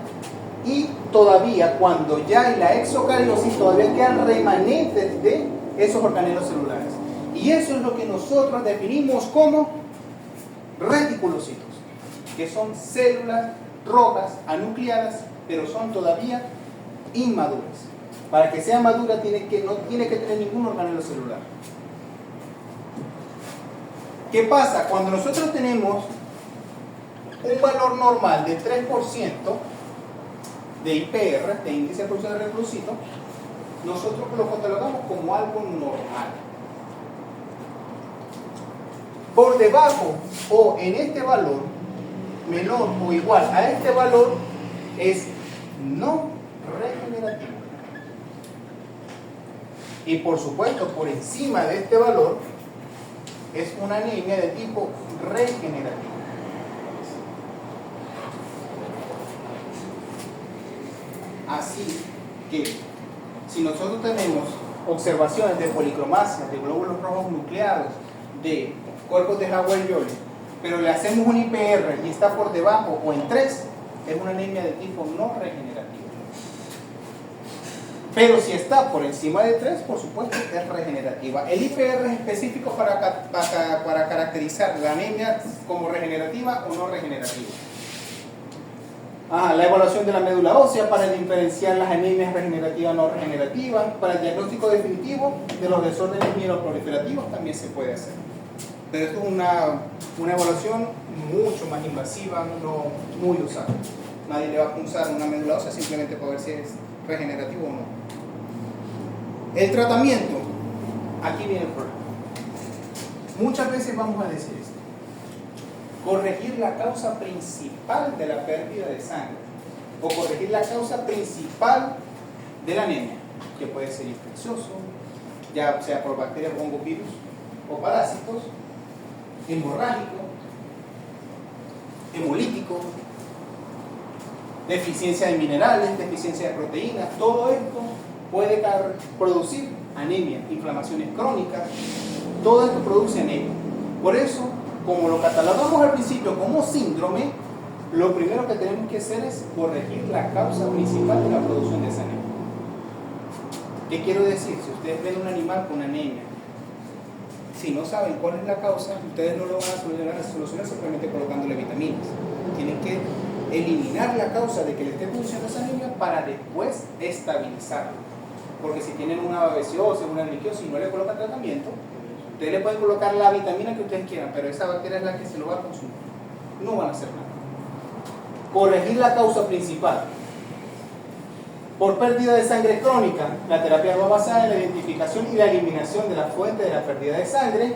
Y todavía, cuando ya hay la exocariosis, todavía quedan remanentes de esos organelos celulares. Y eso es lo que nosotros definimos como reticulocitos, que son células rojas, anucleadas, pero son todavía inmaduras. Para que sea madura no tiene que tener ningún organelo celular. ¿Qué pasa? Cuando nosotros tenemos un valor normal de 3%, de IPR, de índice de producción de reticulocito, nosotros lo catalogamos como algo normal. Por debajo o en este valor, menor o igual a este valor, es no regenerativo. Y por supuesto, por encima de este valor, es una anemia de tipo regenerativo. Así que, si nosotros tenemos observaciones de policromasia, de glóbulos rojos nucleados, de cuerpos de Haber-Yole, pero le hacemos un IPR y está por debajo o en 3, es una anemia de tipo no regenerativo. Pero si está por encima de 3, por supuesto es regenerativa. El IPR es específico para caracterizar la anemia como regenerativa o no regenerativa. La evaluación de la médula ósea para diferenciar las anemias regenerativas o no regenerativas. Para el diagnóstico definitivo de los desórdenes mieloproliferativos también se puede hacer. Pero esto es una evaluación mucho más invasiva, no muy usada. Nadie le va a punzar una médula ósea simplemente para ver si es regenerativo o no. El tratamiento, aquí viene el problema. Muchas veces vamos a decir esto: corregir la causa principal de la pérdida de sangre o corregir la causa principal de la anemia, que puede ser infeccioso, ya sea por bacterias, hongos, virus o parásitos, hemorrágico, hemolítico, deficiencia de minerales, deficiencia de proteínas, todo esto puede producir anemia, inflamaciones crónicas, todo esto produce anemia. Por eso, como lo catalogamos al principio como síndrome, lo primero que tenemos que hacer es corregir la causa principal de la producción de esa anemia. ¿Qué quiero decir? Si ustedes ven un animal con anemia, si no saben cuál es la causa, ustedes no lo van a solucionar simplemente colocándole vitaminas. Tienen que eliminar la causa de que le esté produciendo esa anemia para después estabilizarlo. Porque si tienen una babesiosis, una ehrlichiosis y no le colocan tratamiento, ustedes le pueden colocar la vitamina que ustedes quieran, pero esa bacteria es la que se lo va a consumir. No van a hacer nada. Corregir la causa principal. Por pérdida de sangre crónica, la terapia va basada en la identificación y la eliminación de la fuente de la pérdida de sangre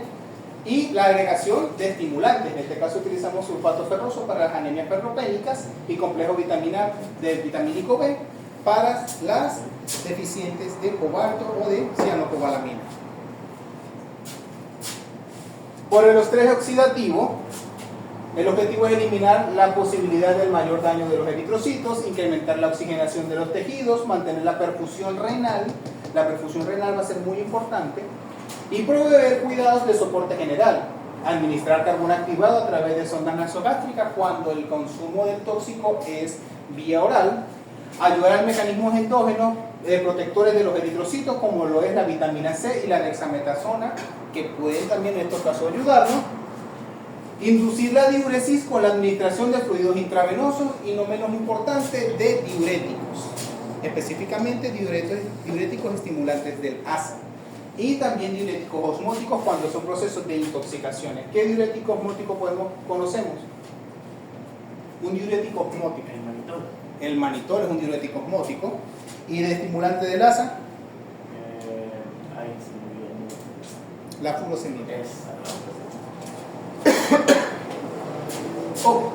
y la agregación de estimulantes. En este caso utilizamos sulfato ferroso para las anemias ferropénicas y complejo vitamínico B para las deficientes de cobalto o de cianocobalamina. Por el estrés oxidativo, el objetivo es eliminar la posibilidad del mayor daño de los eritrocitos, incrementar la oxigenación de los tejidos, mantener la perfusión renal. La perfusión renal va a ser muy importante. Y proveer cuidados de soporte general. Administrar carbón activado a través de sonda nasogástrica cuando el consumo del tóxico es vía oral. Ayudar al mecanismos endógenos protectores de los eritrocitos, como lo es la vitamina C y la dexametasona, que pueden también en estos casos ayudarnos. Inducir la diuresis con la administración de fluidos intravenosos y, no menos importante, de diuréticos, específicamente diuréticos estimulantes del asa, y también diuréticos osmóticos cuando son procesos de intoxicaciones. ¿Qué diurético osmótico conocemos? Un diurético osmótico. El manitol es un diurético osmótico. ¿Y de estimulante del asa? La furosemida. Oh.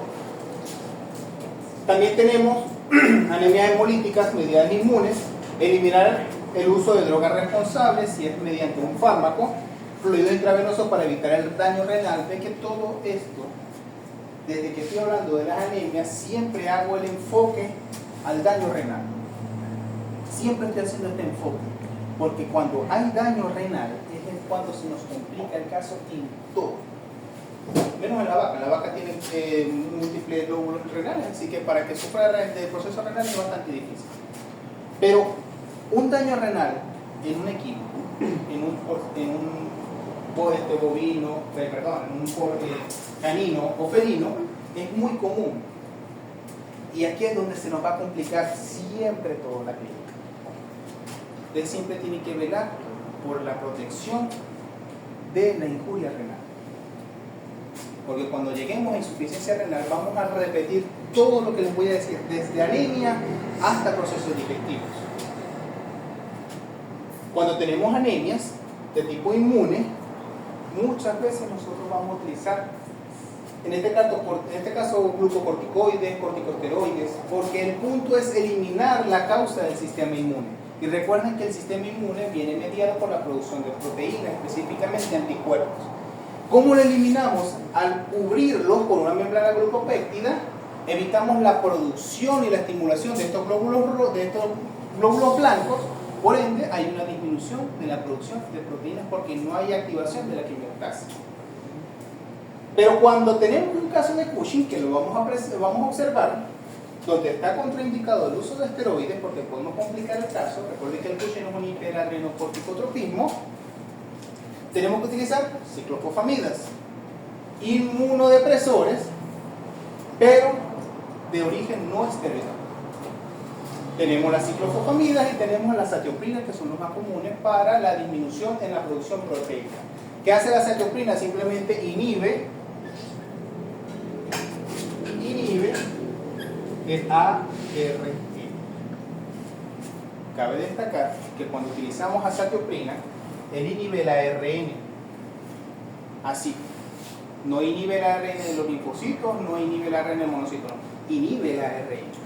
También tenemos anemias hemolíticas medidas inmunes, eliminar el uso de drogas responsables si es mediante un fármaco, fluido intravenoso para evitar el daño renal. Ve que todo esto, desde que estoy hablando de las anemias, siempre hago el enfoque al daño renal. Siempre estoy haciendo este enfoque, porque cuando hay daño renal es cuando se nos complica el caso en todo. Menos en la vaca tiene múltiples lóbulos renales, así que para que sufra del proceso renal es bastante difícil. Pero un daño renal en un equino, en un canino o felino, es muy común. Y aquí es donde se nos va a complicar siempre toda la clínica. Usted siempre tiene que velar por la protección de la injuria renal. Porque cuando lleguemos a insuficiencia renal vamos a repetir todo lo que les voy a decir, desde anemia hasta procesos digestivos. Cuando tenemos anemias de tipo inmune, muchas veces nosotros vamos a utilizar, en este caso glucocorticoides, corticosteroides, porque el punto es eliminar la causa del sistema inmune. Y recuerden que el sistema inmune viene mediado por la producción de proteínas, específicamente anticuerpos. ¿Cómo lo eliminamos? Al cubrirlos por una membrana glucopéptida, evitamos la producción y la estimulación de estos glóbulos blancos. Por ende, hay una disminución de la producción de proteínas porque no hay activación de la quimiostasis. Pero cuando tenemos un caso de Cushing, que lo vamos a observar, donde está contraindicado el uso de esteroides, porque podemos complicar el caso. Recuerden que el Cushing es un hiperadrenocorticotropismo. Tenemos que utilizar ciclofosfamidas, inmunodepresores, pero de origen no esteroidal. Tenemos las ciclofosfamidas y tenemos las satioprinas, que son los más comunes para la disminución en la producción proteica. ¿Qué hace la satioprina? Simplemente inhibe el ARN. Cabe destacar que cuando utilizamos azatioprina, él inhibe el ARN. Así. No inhibe el ARN de los linfocitos, no inhibe el ARN del monocito, no. Inhibe el ARN.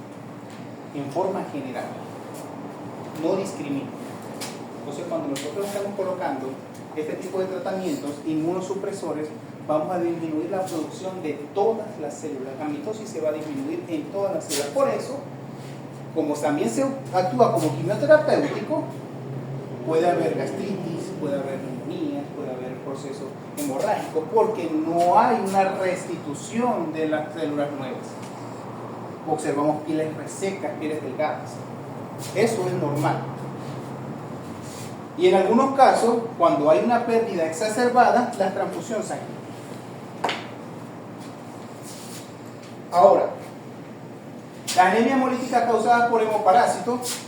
En forma general. No discrimina. Entonces, cuando nosotros estamos colocando este tipo de tratamientos inmunosupresores, vamos a disminuir la producción de todas las células. La mitosis se va a disminuir en todas las células. Por eso, como también se actúa como quimioterapéutico, puede haber gastritis, puede haber neumonía, puede haber procesos hemorrágicos, porque no hay una restitución de las células nuevas. Observamos pieles resecas, pieles delgadas. Eso es normal. Y en algunos casos, cuando hay una pérdida exacerbada, la transfusión sanguínea. Ahora, la anemia hemolítica causada por hemoparásitos,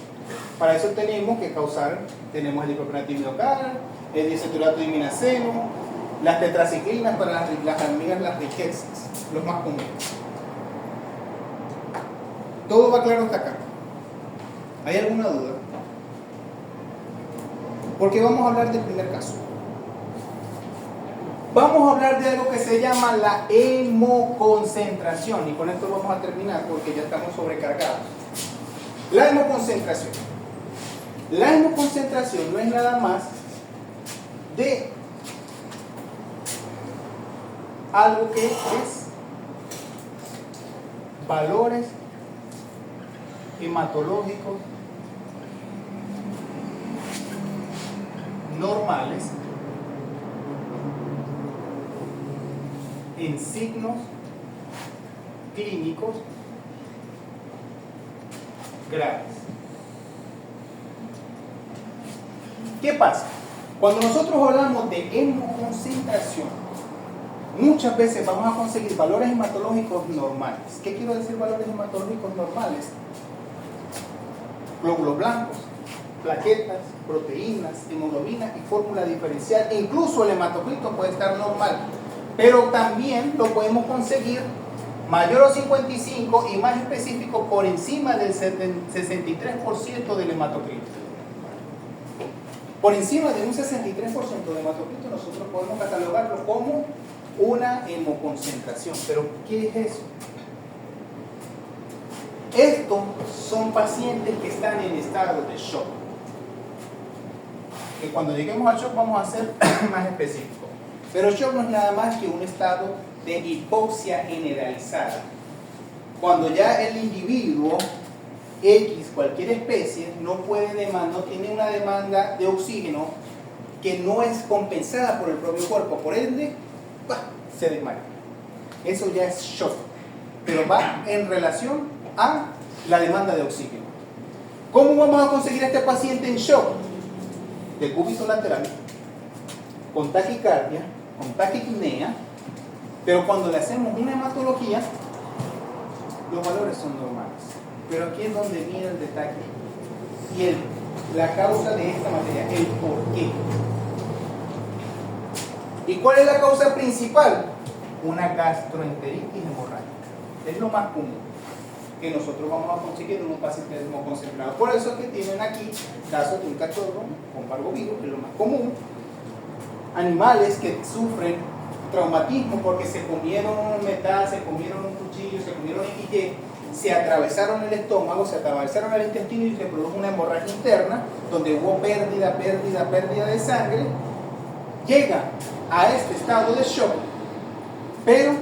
para eso tenemos el diclofenac, el diaceturato de iminaceno, las tetraciclinas para las amigas, las riquezas, los más comunes. Todo va claro hasta acá. ¿Hay alguna duda? Porque vamos a hablar del primer caso. Vamos a hablar de algo que se llama la hemoconcentración, y con esto vamos a terminar porque ya estamos sobrecargados. La hemoconcentración. La hemoconcentración no es nada más de algo que es valores hematológicos normales en signos clínicos graves. ¿Qué pasa? Cuando nosotros hablamos de hemoconcentración, muchas veces vamos a conseguir valores hematológicos normales. ¿Qué quiero decir valores hematológicos normales? Glóbulos blancos, plaquetas, proteínas, hemoglobina y fórmula diferencial. Incluso el hematocrito puede estar normal, pero también lo podemos conseguir mayor a 55 y más específico por encima del 63% del hematocrito. Por encima de un 63% del hematocrito nosotros podemos catalogarlo como una hemoconcentración. ¿Pero qué es eso? Estos son pacientes que están en estado de shock. Que cuando lleguemos al shock vamos a ser más específicos. Pero shock no es nada más que un estado de hipoxia generalizada. Cuando ya el individuo X, cualquier especie, no tiene una demanda de oxígeno que no es compensada por el propio cuerpo, por ende, se desmaya. Eso ya es shock, pero va en relación a la demanda de oxígeno. ¿Cómo vamos a conseguir a este paciente en shock? Decúbito lateral, con taquicardia, con taquipnea, pero cuando le hacemos una hematología, los valores son normales. Pero aquí es donde viene el detalle y la causa de esta materia, el por qué. ¿Y cuál es la causa principal? Una gastroenteritis hemorrágica. Es lo más común que nosotros vamos a conseguir en un paciente hemoconcentrado. Por eso es que tienen aquí casos de un cachorro con parvovirus, que es lo más común. Animales que sufren traumatismo porque se comieron un metal, se comieron un cuchillo, se comieron XY, se atravesaron el estómago, se atravesaron el intestino y se produjo una hemorragia interna donde hubo pérdida de sangre. Llega a este estado de shock, pero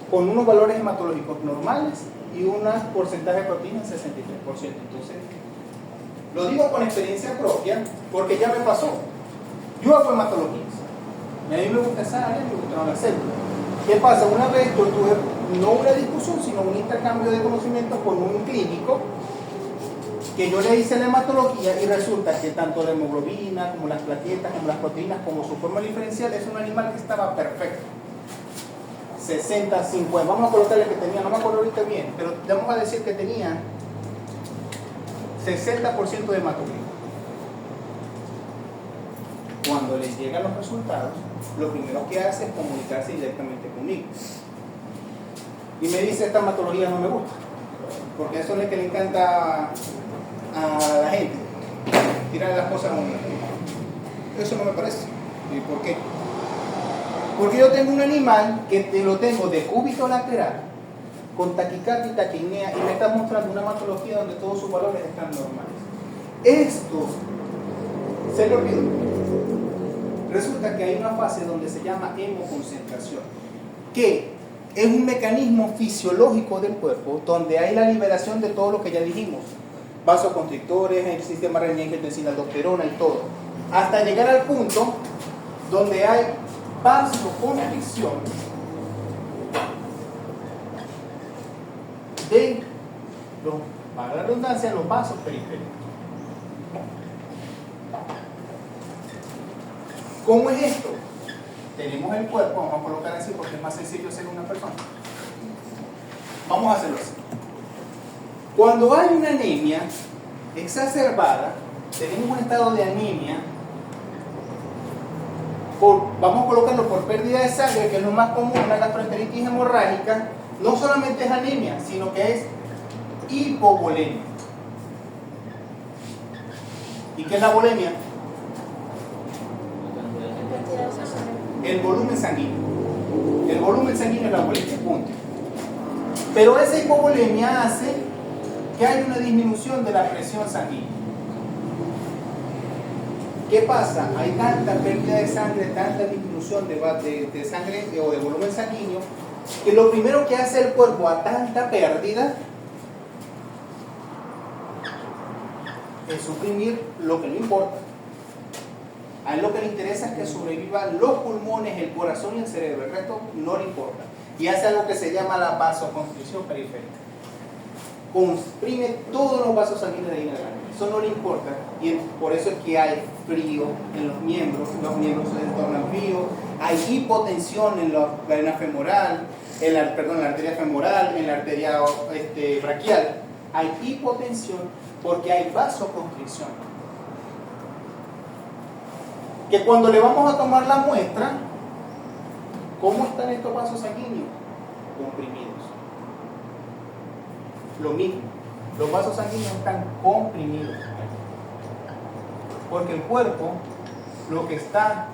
con unos valores hematológicos normales y un porcentaje de proteína 63%. Entonces, lo digo con experiencia propia porque ya me pasó. Yo hago hematologías. A mí me gusta esa área, me gustaron las células. ¿Qué pasa? Una vez yo tuve no una discusión, sino un intercambio de conocimientos con un clínico que yo le hice la hematología y resulta que tanto la hemoglobina, como las plaquetas, como las proteínas, como su forma diferencial es un animal que estaba perfecto. 60, 50, vamos a colocarle que tenía, no me acuerdo ahorita bien, pero vamos a decir que tenía 60% de hematocrito. Cuando les llegan los resultados, lo primero que hace es comunicarse directamente conmigo. Y me dice, esta hematología no me gusta, porque eso es lo que le encanta a la gente, tirar las cosas a un lado. Eso no me parece. ¿Y por qué? Porque yo tengo un animal que lo tengo de cúbito lateral, con taquicardia y taquipnea, y me está mostrando una hematología donde todos sus valores están normales. Esto se le olvidó. Resulta que hay una fase donde se llama hemoconcentración, que es un mecanismo fisiológico del cuerpo donde hay la liberación de todo lo que ya dijimos, vasoconstrictores, el sistema renina, angiotensina, aldosterona y todo, hasta llegar al punto donde hay vasoconstricción de para la redundancia, los vasos periféricos. ¿Cómo es esto? Tenemos el cuerpo, vamos a colocar así porque es más sencillo ser una persona. Vamos a hacerlo así. Cuando hay una anemia exacerbada, tenemos un estado de anemia, vamos a colocarlo por pérdida de sangre, que es lo más común, una gastroenteritis hemorrágica, no solamente es anemia, sino que es hipovolemia. ¿Y qué es la volemia? El volumen sanguíneo. El volumen sanguíneo es la volemia, punto. Pero esa hipovolemia hace que haya una disminución de la presión sanguínea. ¿Qué pasa? Hay tanta pérdida de sangre, tanta disminución de sangre o de volumen sanguíneo, que lo primero que hace el cuerpo a tanta pérdida es suprimir lo que no importa. A él lo que le interesa es que sobrevivan los pulmones, el corazón y el cerebro. El resto no le importa. Y hace algo que se llama la vasoconstricción periférica. Comprime todos los vasos sanguíneos de ahí en adelante. Eso no le importa. Y por eso es que hay frío en los miembros se tornan fríos. Hay hipotensión en la vena femoral, en la arteria femoral, en la arteria braquial. Hay hipotensión porque hay vasoconstricción. Que cuando le vamos a tomar la muestra, ¿cómo están estos vasos sanguíneos? Comprimidos. Lo mismo, los vasos sanguíneos están comprimidos. Porque el cuerpo lo que está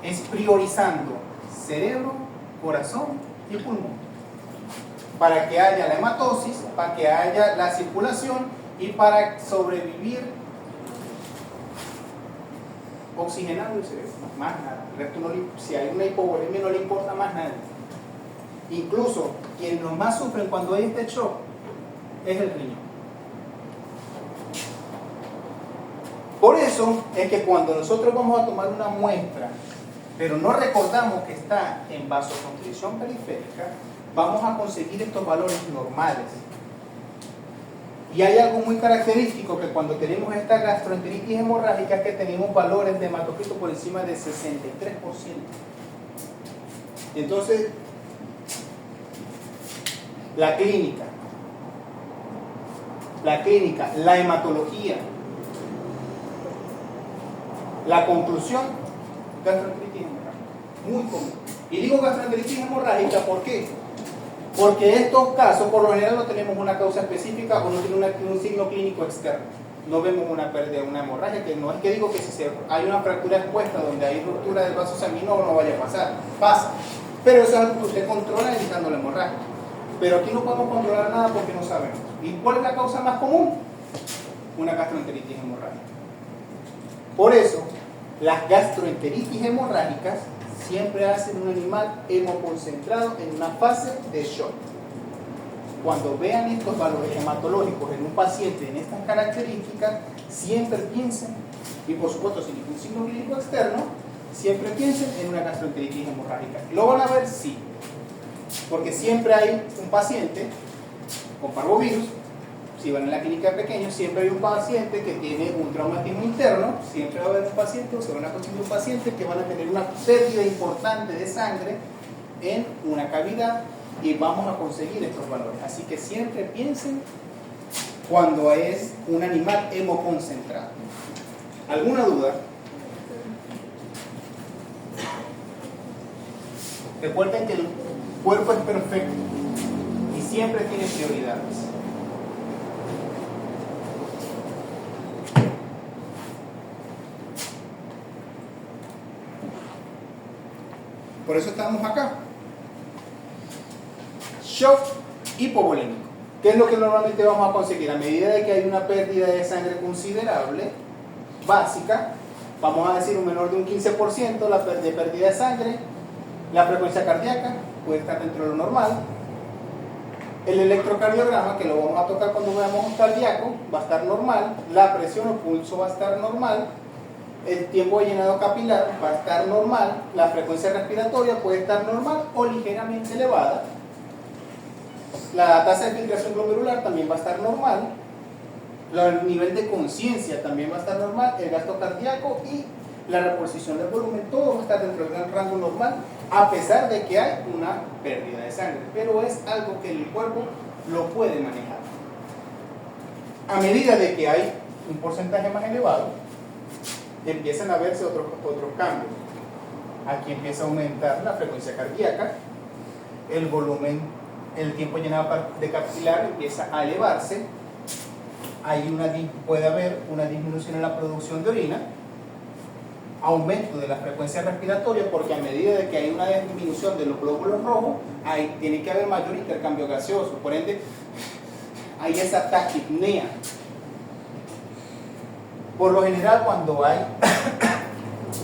es priorizando cerebro, corazón y pulmón. Para que haya la hematosis, para que haya la circulación y para sobrevivir oxigenando el cerebro, más nada. El resto si hay una hipovolemia no le importa más nada. Incluso quienes más sufren cuando hay este shock es el riñón. Por eso es que cuando nosotros vamos a tomar una muestra, pero no recordamos que está en vasoconstricción periférica, vamos a conseguir estos valores normales. Y hay algo muy característico que cuando tenemos esta gastroenteritis hemorrágica es que tenemos valores de hematocrito por encima de 63%. Entonces, la clínica, la hematología, la conclusión, gastroenteritis hemorrágica, muy común. Y digo gastroenteritis hemorrágica, ¿por qué? Porque estos casos, por lo general, no tenemos una causa específica o no tiene un signo clínico externo. No vemos una pérdida, una hemorragia, que no es que digo que si hay una fractura expuesta donde hay ruptura del vaso sanguíneo no vaya a pasar. Pasa. Pero eso es algo que usted controla evitando la hemorragia. Pero aquí no podemos controlar nada porque no sabemos. ¿Y cuál es la causa más común? Una gastroenteritis hemorrágica. Por eso, las gastroenteritis hemorrágicas siempre hacen un animal hemoconcentrado en una fase de shock. Cuando vean estos valores hematológicos en un paciente en estas características, siempre piensen, y por supuesto sin ningún signo clínico externo, siempre piensen en una gastroenteritis hemorrágica. ¿Lo van a ver? Sí. Porque siempre hay un paciente con parvovirus. Si van a la clínica de pequeños, siempre hay un paciente que tiene un traumatismo interno, siempre va a haber un paciente o se van a conseguir un paciente que van a tener una pérdida importante de sangre en una cavidad y vamos a conseguir estos valores. Así que siempre piensen cuando es un animal hemoconcentrado. ¿Alguna duda? Recuerden que el cuerpo es perfecto y siempre tiene prioridades. Por eso estamos acá. Shock hipovolémico. ¿Qué es lo que normalmente vamos a conseguir? A medida de que hay una pérdida de sangre considerable, básica, vamos a decir un menor de un 15% de pérdida de sangre, la frecuencia cardíaca puede estar dentro de lo normal. El electrocardiograma, que lo vamos a tocar cuando veamos un cardíaco, va a estar normal. La presión o pulso va a estar normal. El tiempo de llenado capilar va a estar normal. La frecuencia respiratoria puede estar normal o ligeramente elevada. La tasa de filtración glomerular también va a estar normal. El nivel de conciencia también va a estar normal. El gasto cardíaco y la reposición del volumen, todo va a estar dentro del rango normal, a pesar de que hay una pérdida de sangre, pero es algo que el cuerpo lo puede manejar. A medida de que hay un porcentaje más elevado, empiezan a verse otros cambios. Aquí empieza a aumentar la frecuencia cardíaca, el volumen, el tiempo llenado de capilar empieza a elevarse, puede haber una disminución en la producción de orina, aumento de la frecuencia respiratoria, porque a medida de que hay una disminución de los glóbulos rojos, tiene que haber mayor intercambio gaseoso, por ende hay esa taquipnea. Por lo general, cuando hay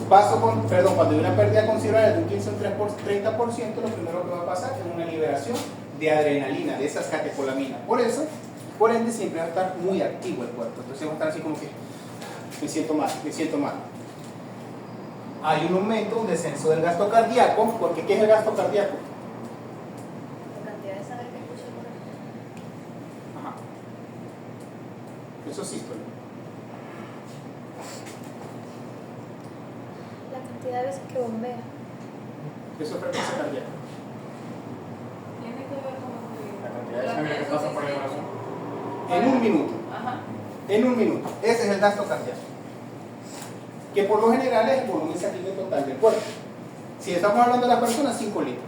cuando hay una pérdida considerable de un 15 o un 30%, lo primero que va a pasar es una liberación de adrenalina, de esas catecolaminas. Por ende siempre va a estar muy activo el cuerpo, entonces va a estar así como que me siento mal. Hay un aumento, un descenso del gasto cardíaco, porque ¿qué es el gasto cardíaco? La cantidad de sangre que escucha el corazón. Ajá. Eso es sístole. La cantidad de veces que bombea. Eso es frecuencia cardíaca. Tiene que ver con La cantidad de sangre que pasa por el corazón. En un minuto. Ajá. En un minuto. Ese es el gasto cardíaco, que por lo general es el volumen sanguíneo total del cuerpo. Si estamos hablando de las personas, 5 litros.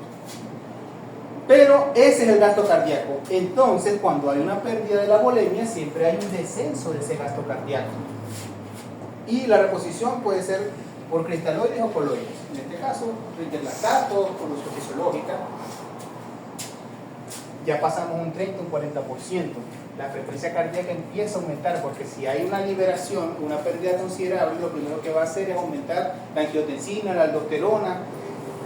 Pero ese es el gasto cardíaco. Entonces, cuando hay una pérdida de la volemia, siempre hay un descenso de ese gasto cardíaco. Y la reposición puede ser por cristaloides o coloides. En este caso, lactato, por uso fisiológica. Ya pasamos un 30, un 40%. La frecuencia cardíaca empieza a aumentar, porque si hay una liberación, una pérdida considerable, lo primero que va a hacer es aumentar la angiotensina, la aldosterona,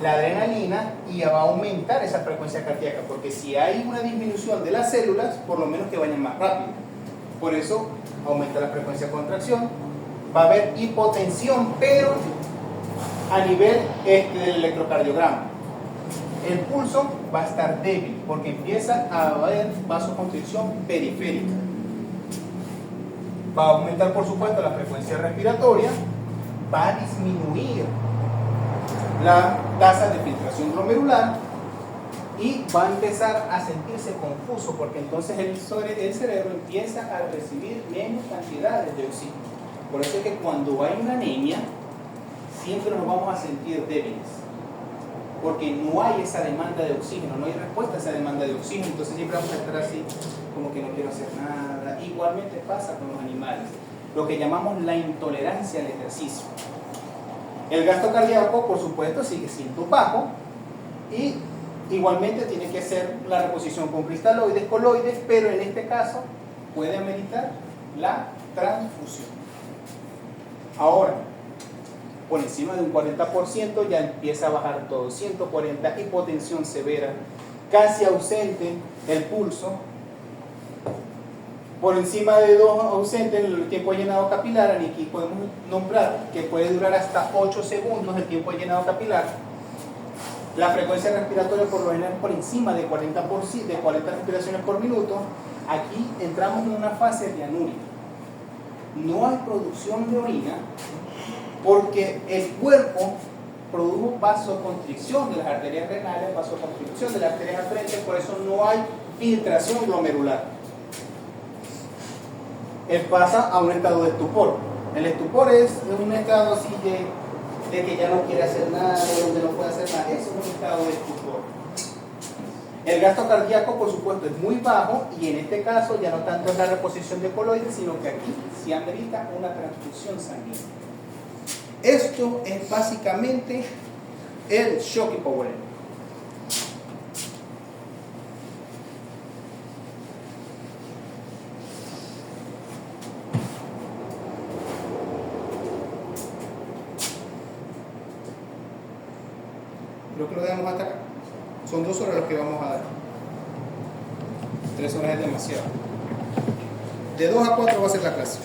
la adrenalina, y va a aumentar esa frecuencia cardíaca, porque si hay una disminución de las células, por lo menos que vayan más rápido. Por eso aumenta la frecuencia de contracción, va a haber hipotensión, pero a nivel del electrocardiograma. El pulso va a estar débil porque empieza a haber vasoconstricción periférica. Va a aumentar, por supuesto, la frecuencia respiratoria, va a disminuir la tasa de filtración glomerular y va a empezar a sentirse confuso, porque entonces el cerebro empieza a recibir menos cantidades de oxígeno. Por eso es que cuando hay una anemia, siempre nos vamos a sentir débiles, porque no hay esa demanda de oxígeno, no hay respuesta a esa demanda de oxígeno, entonces siempre vamos a estar así, como que no quiero hacer nada. Igualmente pasa con los animales, lo que llamamos la intolerancia al ejercicio. El gasto cardíaco, por supuesto, sigue siendo bajo, y igualmente tiene que ser la reposición con cristaloides, coloides, pero en este caso puede ameritar la transfusión. Ahora, por encima de un 40% ya empieza a bajar todo, 140, hipotensión severa, casi ausente el pulso, por encima de 2 ausente el tiempo de llenado capilar. Aquí podemos nombrar que puede durar hasta 8 segundos el tiempo de llenado capilar. La frecuencia respiratoria por lo general por encima de 40 respiraciones por minuto. Aquí entramos en una fase de anuria. No hay producción de orina, porque el cuerpo produjo vasoconstricción de las arterias renales, vasoconstricción de las arterias afrentes, por eso no hay filtración glomerular. Él pasa a un estado de estupor. El estupor es un estado así de que ya no quiere hacer nada, de donde no puede hacer nada. Eso es un estado de estupor. El gasto cardíaco, por supuesto, es muy bajo, y en este caso ya no tanto es la reposición de coloides, sino que aquí sí amerita una transfusión sanguínea. Esto es básicamente el shock hipovolémico. Creo que lo dejamos hasta acá. Son 2 horas lo que vamos a dar. 3 horas es demasiado. De 2 a 4 va a ser la clase.